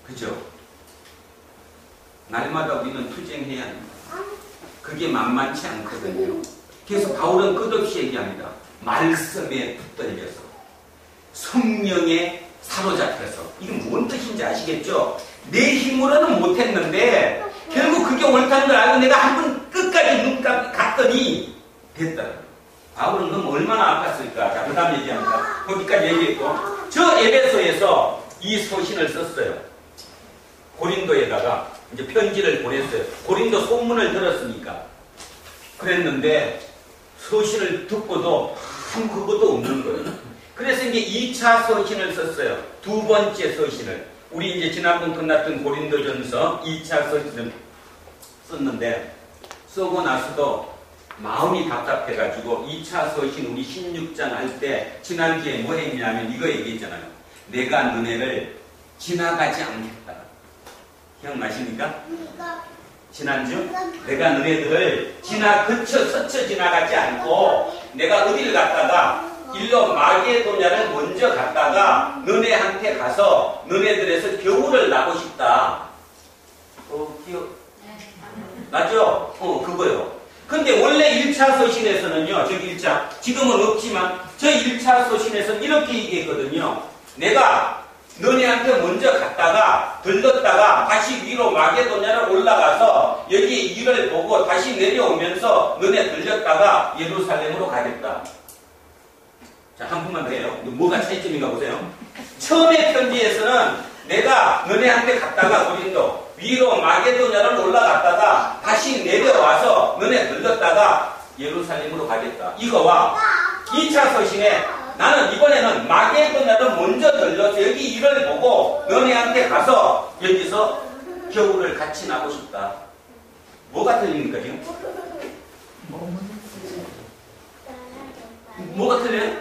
그죠? 날마다 우리는 투쟁해야 합니다. 그게 만만치 않거든요. 그래서 바울은 끝없이 얘기합니다. 말씀에 붙들려서 성령에 사로잡혀서. 이게 뭔 뜻인지 아시겠죠? 내 힘으로는 못했는데 결국 그게 옳다는 걸 알고 내가 한번 끝까지 눈 갔더니 됐더라고요. 바울은 그럼 얼마나 아팠을까? 자, 그 다음 얘기합니다. 거기까지 얘기했고, 저 에베소에서 이 서신을 썼어요. 고린도에다가 이제 편지를 보냈어요. 고린도 소문을 들었으니까. 그랬는데 서신을 듣고도 그것도 없는 거예요. 그래서 이제 2차 서신을 썼어요. 두 번째 서신을. 우리 이제 지난번 끝났던 고린도전서 2차 서신을 썼는데, 쓰고 나서도 마음이 답답해가지고 2차 서신 우리 16장 할 때 지난주에 뭐 했냐면 이거 얘기했잖아요. 내가 너네를 지나가지 않겠다. 기억나십니까? 지난주 내가 너네들을 스쳐 지나가지 않고 내가 어디를 갔다가 일로 마게도냐를 먼저 갔다가 너네한테 가서 너네들에서 겨울을 나고 싶다. 맞죠? 그거요. 근데 원래 1차 서신에서는요, 저기 1차, 지금은 없지만, 저 1차 서신에서는 이렇게 얘기했거든요. 내가 너네한테 먼저 갔다가, 들렀다가, 다시 위로 마게도냐를 올라가서, 여기 일을 보고 다시 내려오면서, 너네 들렸다가 예루살렘으로 가겠다. 자, 한 분만 더 해요. 뭐가 차이점인가 보세요. 처음에 편지에서는 내가 너네한테 갔다가 고린도, 위로 마게도냐를 올라갔다가 다시 내려와서 너네 들렀다가 예루살렘으로 가겠다. 이거와 2차 서신에 나는 이번에는 마게도냐를 먼저 들러서 여기 일을 보고 너네한테 가서 여기서 겨울을 같이 나고 싶다. 뭐가 틀립니까 지금? 뭐가 틀려요?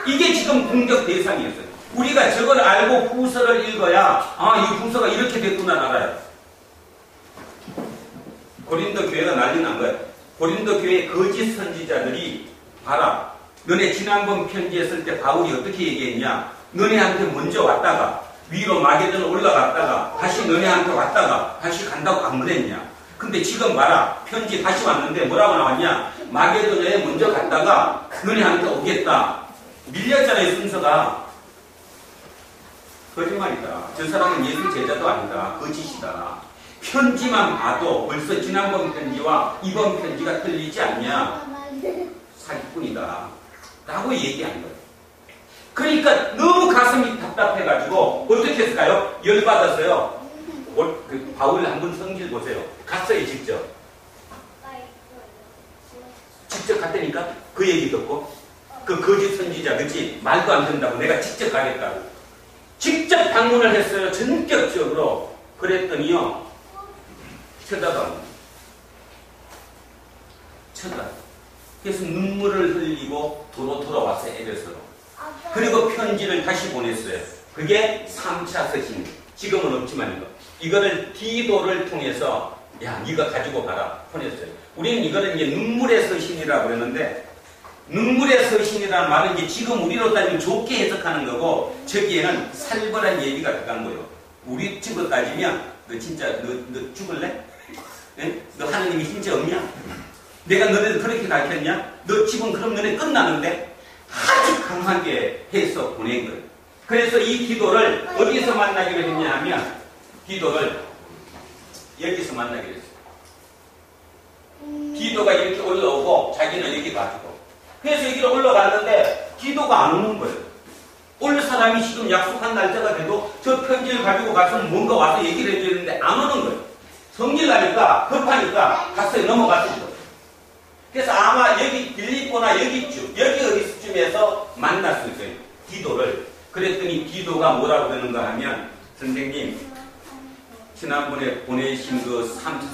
이게 지금 공격 대상이었어요. 우리가 저걸 알고 후서를 읽어야 이 후서가 이렇게 됐구나 알아요. 고린도 교회가 난리 난 거예요. 고린도 교회 거짓 선지자들이 봐라. 너네 지난번 편지에 쓸 때 바울이 어떻게 얘기했냐. 너네한테 먼저 왔다가 위로 마게도냐 올라갔다가 다시 너네한테 왔다가 다시 간다고 안 그랬냐. 근데 지금 봐라. 편지 다시 왔는데 뭐라고 나왔냐. 마게도냐에 먼저 갔다가 너네한테 오겠다. 밀렸잖아요 순서가. 거짓말이다. 저 사람은 예수 제자도 아니다. 거짓이다. 편지만 봐도 벌써 지난번 편지와 이번 편지가 틀리지 않냐. 사기꾼이다. 라고 얘기한 거예요. 그러니까 너무 가슴이 답답해가지고 어떻게 했을까요? 열받았어요. 바울 한번 성질 보세요. 갔어요 직접. 직접 갔다니까? 그 얘기 듣고 그 거짓 선지자 그치? 말도 안 된다고 내가 직접 가겠다고. 직접 방문을 했어요. 전격적으로. 그랬더니요. 쳐다봐. 그래서 눈물을 흘리고 도로 돌아왔어요. 에베소로. 그리고 편지를 다시 보냈어요. 그게 3차 서신. 지금은 없지만 이거를 디도를 통해서 야 네가 가지고 가라 보냈어요. 우리는 이거를 이제 눈물의 서신이라고 그러는데 눈물의 서신이라는 말은 이제 지금 우리로 따지면 좋게 해석하는 거고 저기에는 살벌한 얘기가 들어간 거예요. 우리 집을 따지면 너 진짜 너 죽을래? 네? 너 하느님이 진짜 없냐? 내가 너네들 그렇게 가르쳤냐? 너 지금 그럼 너네 끝나는데? 아주 강하게 해서 보낸 거예요. 그래서 이 기도를 어디서 만나기로 했냐 하면 기도를 여기서 만나기로 했어요. 기도가 이렇게 올라오고 자기는 여기 가지고 그래서 여기로 올라갔는데 기도가 안 오는 거예요. 올 사람이 지금 약속한 날짜가 돼도 저 편지를 가지고 갔으면 뭔가 와서 얘기를 해줘야 되는데 안 오는 거예요. 성질 나니까 급하니까 갔어요. 넘어갔어요. 그래서 아마 여기 빌립보나 여기쯤 여기 어디쯤에서 만났을 거예요. 기도를. 그랬더니 기도가 뭐라고 되는가 하면 선생님 지난번에 보내신 그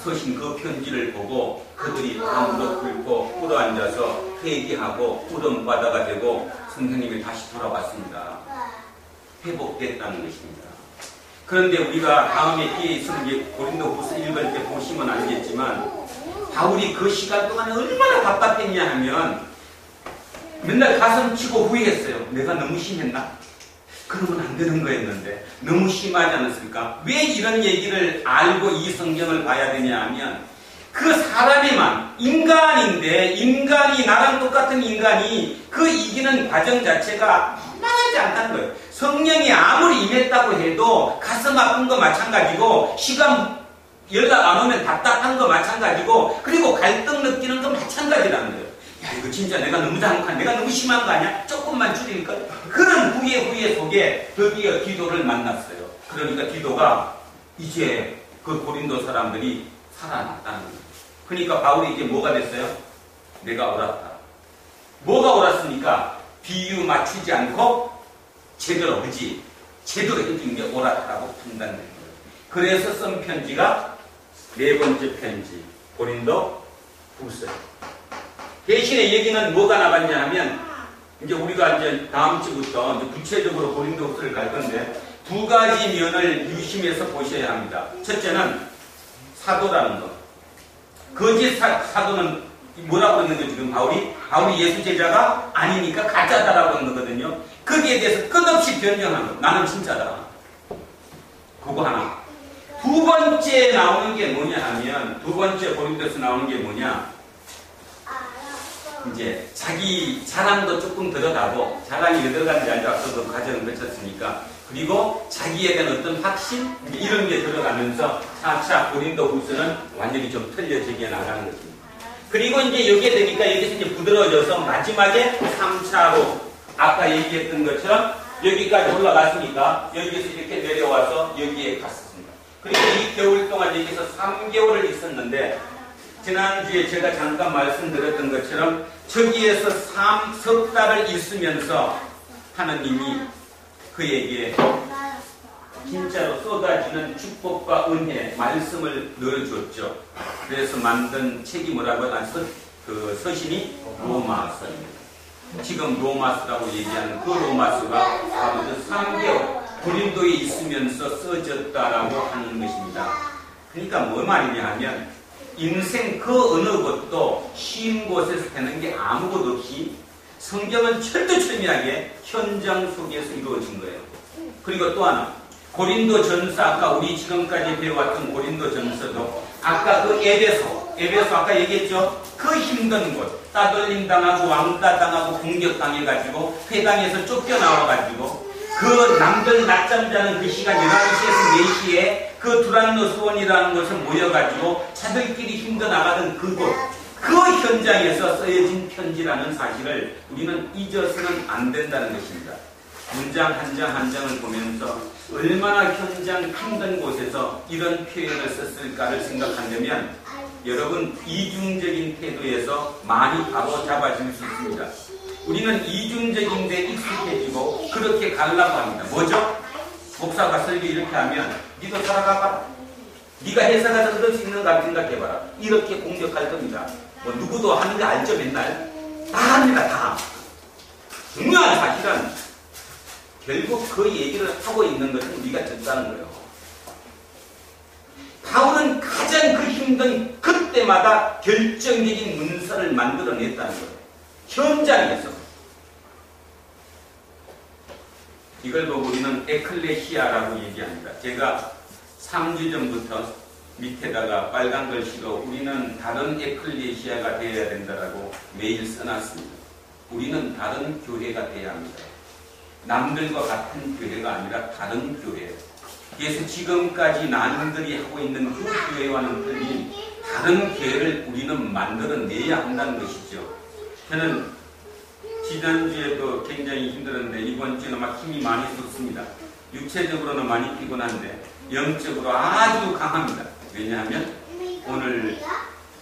서신 그 편지를 보고 그들이 다 무릎 꿇고 꿇어앉아서 회개하고 구원받아가 되고 선생님이 다시 돌아왔습니다. 회복됐다는 것입니다. 그런데 우리가 다음에 기회 있으면 이제 고린도후서 읽을 때 보시면 알겠지만 바울이 그 시간 동안에 얼마나 답답했냐 하면 맨날 가슴 치고 후회했어요. 내가 너무 심했나? 그러면 안 되는 거였는데 너무 심하지 않았습니까? 왜 이런 얘기를 알고 이 성경을 봐야 되냐 하면 그 사람이만 인간인데 인간이 나랑 똑같은 인간이 그 이기는 과정 자체가 만만하지 않다는 거예요. 성령이 아무리 임했다고 해도 가슴 아픈 거 마찬가지고 시간 연락 안 오면 답답한 거 마찬가지고 그리고 갈등 느끼는 거 마찬가지라는 거예요. 야 이거 진짜 내가 너무 잘못한 내가 너무 심한 거 아니야? 조금만 줄일까? 그런 후회 속에 드디어 디도를 만났어요. 그러니까 디도가 이제 그 고린도 사람들이 살아났다는 거예요. 그러니까 바울이 이제 뭐가 됐어요? 내가 옳았다. 뭐가 옳았습니까? 비유 맞추지 않고 제대로 그지 제대로 해주는 게 옳았다고 판단된 거예요. 그래서 쓴 편지가 네 번째 편지 고린도 후서. 대신에 여기는 뭐가 나갔냐 하면 이제 우리가 이제 다음 주부터 이제 구체적으로 고린도 후서를 갈 건데 두 가지 면을 유심해서 보셔야 합니다. 첫째는 사도라는 것. 거짓 사도는 뭐라고 했는데 지금 바울이 예수 제자가 아니니까 가짜다라고 한 거거든요. 거기에 대해서 끝없이 변명하는 거. 나는 진짜다. 그거 하나. 두 번째 나오는 게 뭐냐 하면 두 번째 고린도에서 나오는 게 뭐냐 이제 자기 자랑도 조금 들어가고 자랑이 왜 들어가는지 알죠? 앞서도 과정을 거쳤으니까 그리고 자기에 대한 어떤 확신 이런 게 들어가면서 차차 고린도 후서는 완전히 좀 틀려지게 나가는 것입니다. 그리고 이제 여기에 되니까 여기서 이제 부드러워져서 마지막에 3차로 아까 얘기했던 것처럼 여기까지 올라갔으니까 여기에서 이렇게 내려와서 여기에 갔습니다. 그리고 이 겨울 동안 여기서 3개월을 있었는데 지난주에 제가 잠깐 말씀드렸던 것처럼 저기에서 석 달을 있으면서 하나님이 그에게 진짜로 쏟아지는 축복과 은혜, 말씀을 넣어줬죠. 그래서 만든 책이 뭐라고 하면 그 서신이 로마서입니다. 지금 로마서라고 얘기하는 그 로마서가 바로 3개월 고린도에 있으면서 써졌다라고 하는 것입니다. 그러니까 뭐 말이냐 하면 인생 그 어느 것도 쉬운 곳에서 되는 게 아무것도 없이 성경은 철두철미하게 현장 속에서 이루어진 거예요. 그리고 또 하나 고린도 전서 아까 우리 지금까지 배워왔던 고린도 전서도 아까 그 에베소 아까 얘기했죠. 그 힘든 곳 따돌림 당하고 왕따 당하고 공격당해가지고 회당에서 쫓겨나와가지고 그 남들 낮잠 자는 그 시간 11시에서 4시에 그 두란노 수원이라는 곳에 모여가지고 자들끼리 힘겨 나가던 그곳 그 현장에서 쓰여진 편지라는 사실을 우리는 잊어서는 안 된다는 것입니다. 문장 한 장 한 장을 보면서 얼마나 현장 힘든 곳에서 이런 표현을 썼을까를 생각한다면 여러분 이중적인 태도에서 많이 바로 잡아줄 수 있습니다. 우리는 이중적인 데 익숙해지고 그렇게 가려고 합니다. 뭐죠? 목사가 설교 이렇게 하면 니도 살아가봐라. 네가 해석해서 그럴 수 있는가 생각해봐라. 이렇게 공격할 겁니다. 뭐 누구도 하는 거 알죠? 맨날 다 합니다. 다. 중요한 사실은 결국 그 얘기를 하고 있는 것은 우리가 듣다는 거예요. 바울은 가장 그 힘든 그때마다 결정적인 문서를 만들어냈다는 거예요. 현장에서. 이걸 보고 우리는 에클레시아라고 얘기합니다. 제가 3주 전부터 밑에다가 빨간 글씨로 우리는 다른 에클레시아가 되어야 된다라고 매일 써놨습니다. 우리는 다른 교회가 되어야 합니다. 남들과 같은 교회가 아니라 다른 교회. 그래서 지금까지 남들이 하고 있는 그 교회와는 틀린 다른 교회를 우리는 만들어내야 한다는 것이죠. 저는 지난주에도 굉장히 힘들었는데 이번 주는 막 힘이 많이 쏟습니다. 육체적으로는 많이 피곤한데 영적으로 아주 강합니다. 왜냐하면 오늘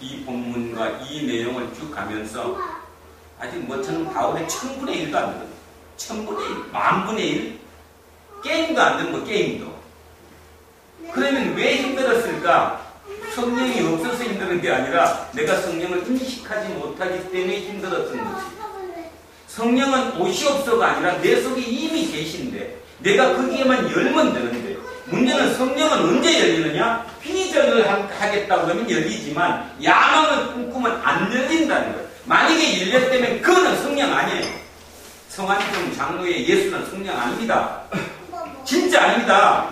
이 본문과 이 내용을 쭉 가면서 아직 뭐 저는 바울의 1000분의 1도 안 되거든요. 1000분의 1, 10,000분의 1? 게임도 안 되는 거 게임도. 그러면 왜 힘들었을까? 성령이 없어서 힘드는 게 아니라 내가 성령을 인식하지 못하기 때문에 힘들었던 거지. 성령은 옷이 없어가 아니라 내 속에 이미 계신데 내가 거기에만 열면 되는데 문제는 성령은 언제 열리느냐? 비전을 하겠다고 하면 열리지만 야망을 꿈꾸면 안 열린다는 거예요. 만약에 열렸다면 그거는 성령 아니에요. 성한종 장로의 예수는 성령 아닙니다. 진짜 아닙니다.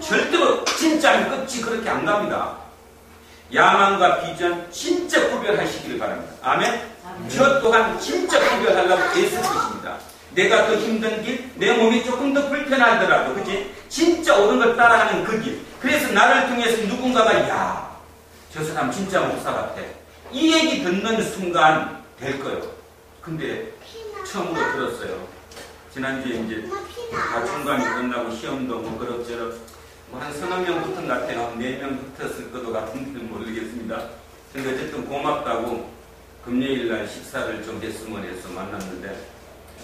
절대로 진짜 아니면 끝이 그렇게 안 갑니다. 야망과 비전 진짜 구별하시기를 바랍니다. 아멘? 저 또한 진짜 구별하려고 애쓸 것입니다. 내가 더 힘든 길, 내 몸이 조금 더 불편하더라도, 그치? 진짜 옳은 걸 따라가는 그 길. 그래서 나를 통해서 누군가가, 야, 저 사람 진짜 목사 같아. 이 얘기 듣는 순간 될 거예요. 근데 처음으로 들었어요. 지난주에 이제 다 중간이 끝나고 시험도 뭐 그럭저럭 뭐 한 서너 명 붙은 것 같아요. 4명 붙었을 것도 같은지 모르겠습니다. 근데 어쨌든 고맙다고 금요일 날 식사를 좀 했으면 해서 만났는데,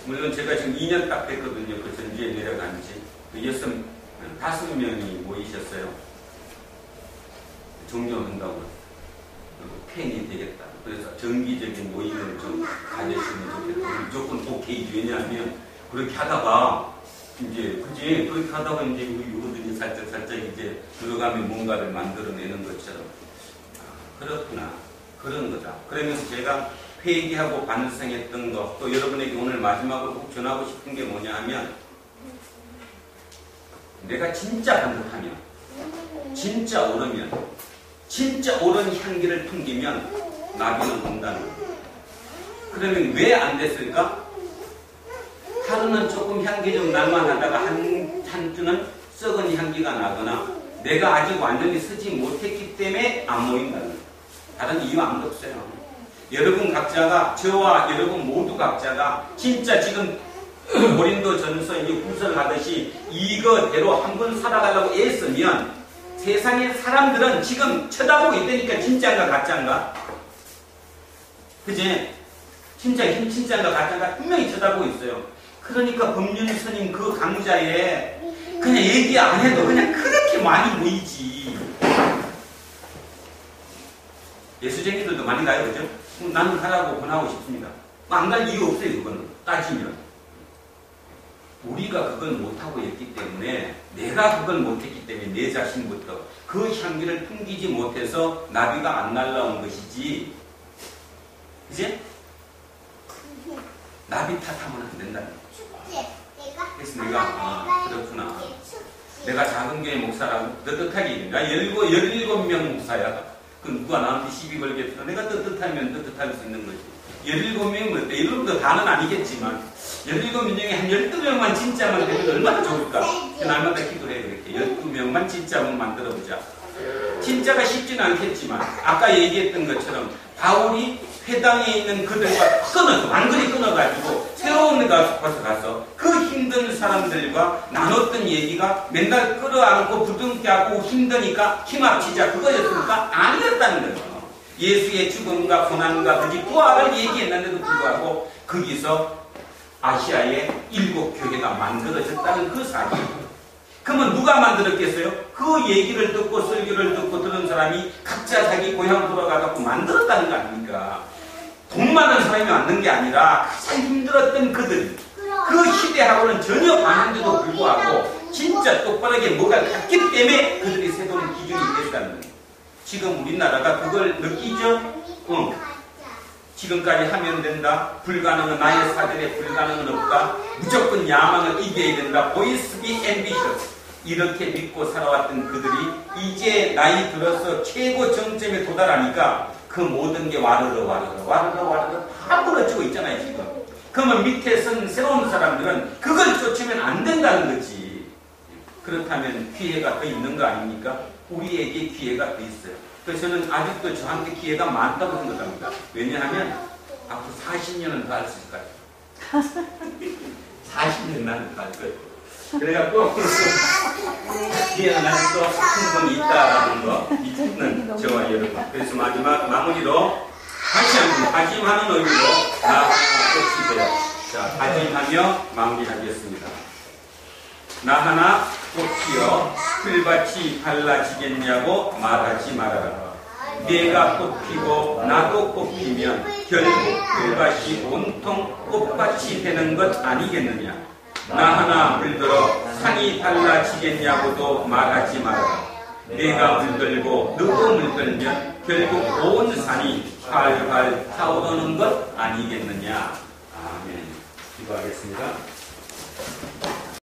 물론 제가 지금 2년 딱 됐거든요. 그 전주에 내려간 지. 5명이 모이셨어요. 종료한다고. 팬이 되겠다. 그래서 정기적인 모임을 좀 가졌으면 좋겠다. 무조건 오케이. 왜냐하면 그렇게 하다가 이제 그지 그렇게 하다가 이제 우리 유호들이 살짝 이제 들어가면 뭔가를 만들어내는 것처럼 그렇구나 그런 거다. 그러면서 제가 회개하고 반성했던 거, 또 여러분에게 오늘 마지막으로 꼭 전하고 싶은 게 뭐냐 하면, 내가 진짜 반듯하면, 진짜 옳으면, 진짜 옳은 향기를 풍기면 나비는 온다는 거예요. 그러면 왜 안 됐을까? 하루는 조금 향기 좀 날만 하다가 한 주는 썩은 향기가 나거나 내가 아직 완전히 쓰지 못했기 때문에 안 모인다는 거예요. 다른 이유 아무도 없어요. 여러분 각자가, 저와 여러분 모두 각자가 진짜 지금 고린도 전서 이제 구설하듯이 이거대로 한번 살아가려고 애쓰면 세상의 사람들은 지금 쳐다보고 있다니까. 진짜인가 가짜인가? 그지? 진짜인가 가짜인가? 분명히 쳐다보고 있어요. 그러니까 법륜 스님 그 강좌에 그냥 얘기 안 해도 그냥 그렇게 많이 모이지. 예수쟁이들도 많이 가요, 그죠? 나는 가라고 권하고 싶습니다. 안 갈 이유 없어요, 그거는. 따지면. 우리가 그걸 못하고 있기 때문에, 내가 그걸 못했기 때문에 내 자신부터 그 향기를 풍기지 못해서 나비가 안 날라온 것이지. 이제? 나비 탓하면 안 된다는 거죠. 그래서 내가, 그렇구나. 내가 작은 교회 목사라고 떳떳하게 얘기해. 나 17명 목사야. 그 누가 나한테 시비 걸겠어? 내가 떳떳하면 떳떳할 수 있는 거지. 17명은 어때? 여러분도 다는 아니겠지만 17명 중에 한 12명만 진짜만 되면 얼마나 좋을까? 날마다 기도를 해. 그렇게 12명만 진짜만 만들어보자. 진짜가 쉽지는 않겠지만 아까 얘기했던 것처럼 바울이 회당에 있는 그들과 완전히 끊어가지고 새로운 데 가서 그 힘든 사람들과 나눴던 얘기가 맨날 끌어안고 부둥켜 하고 힘드니까 힘 합치자 그거였습니까? 아니었다는 거예요. 예수의 죽음과 고난과 그지 부활을 얘기했는데도 불구하고 거기서 아시아의 7교회가 만들어졌다는 그 사실. 그러면 누가 만들었겠어요? 그 얘기를 듣고 설교를 듣고 들은 사람이 각자 자기 고향 돌아가서 만들었다는 거 아닙니까? 돈 많은 사람이 만든 게 아니라 가장 힘들었던 그들, 그 시대하고는 전혀 반한데도 불구하고 진짜 똑바르게 뭐가 같기 때문에 그들이 세우는 기준이 됐다는 거예요. 지금 우리나라가 그걸 느끼죠? 지금까지 하면 된다. 불가능은 나의 사전에 불가능은 없다. 무조건 야망을 이겨야 된다. Always be ambitious. 이렇게 믿고 살아왔던 그들이 이제 나이 들어서 최고 정점에 도달하니까 그 모든 게 와르르 다 무너지고 있잖아요 지금. 그러면 밑에 선 새로운 사람들은 그걸 쫓으면 안 된다는 거지. 그렇다면 기회가 더 있는 거 아닙니까? 우리에게 기회가 더 있어요. 그래서 저는 아직도 저한테 기회가 많다고 생각합니다. 왜냐하면 앞으로 40년은 더 할 수 있을 것 같아요. 40년 나는 더 할 거예요. 그래갖고 기회는 아직도 충분히 있다라는 거 있는 저와 여러분. 그래서 마지막 마무리로 다시 한번 다짐하는 의미로 나아가십시오. 자, 다짐하며 마무리하겠습니다. 나 하나 꽃 피어 풀밭이 갈라지겠냐고 말하지 말아라. 내가 꽃 피고 나도 꽃 피면 결국 풀밭이 온통 꽃밭이 되는 것 아니겠느냐. 나 하나 물들어 산이 달라지겠냐고도 말하지 말아라. 내가 물들고 너도 물들면 결국 온 산이 활활 타오르는 것 아니겠느냐. 아멘. 기도하겠습니다.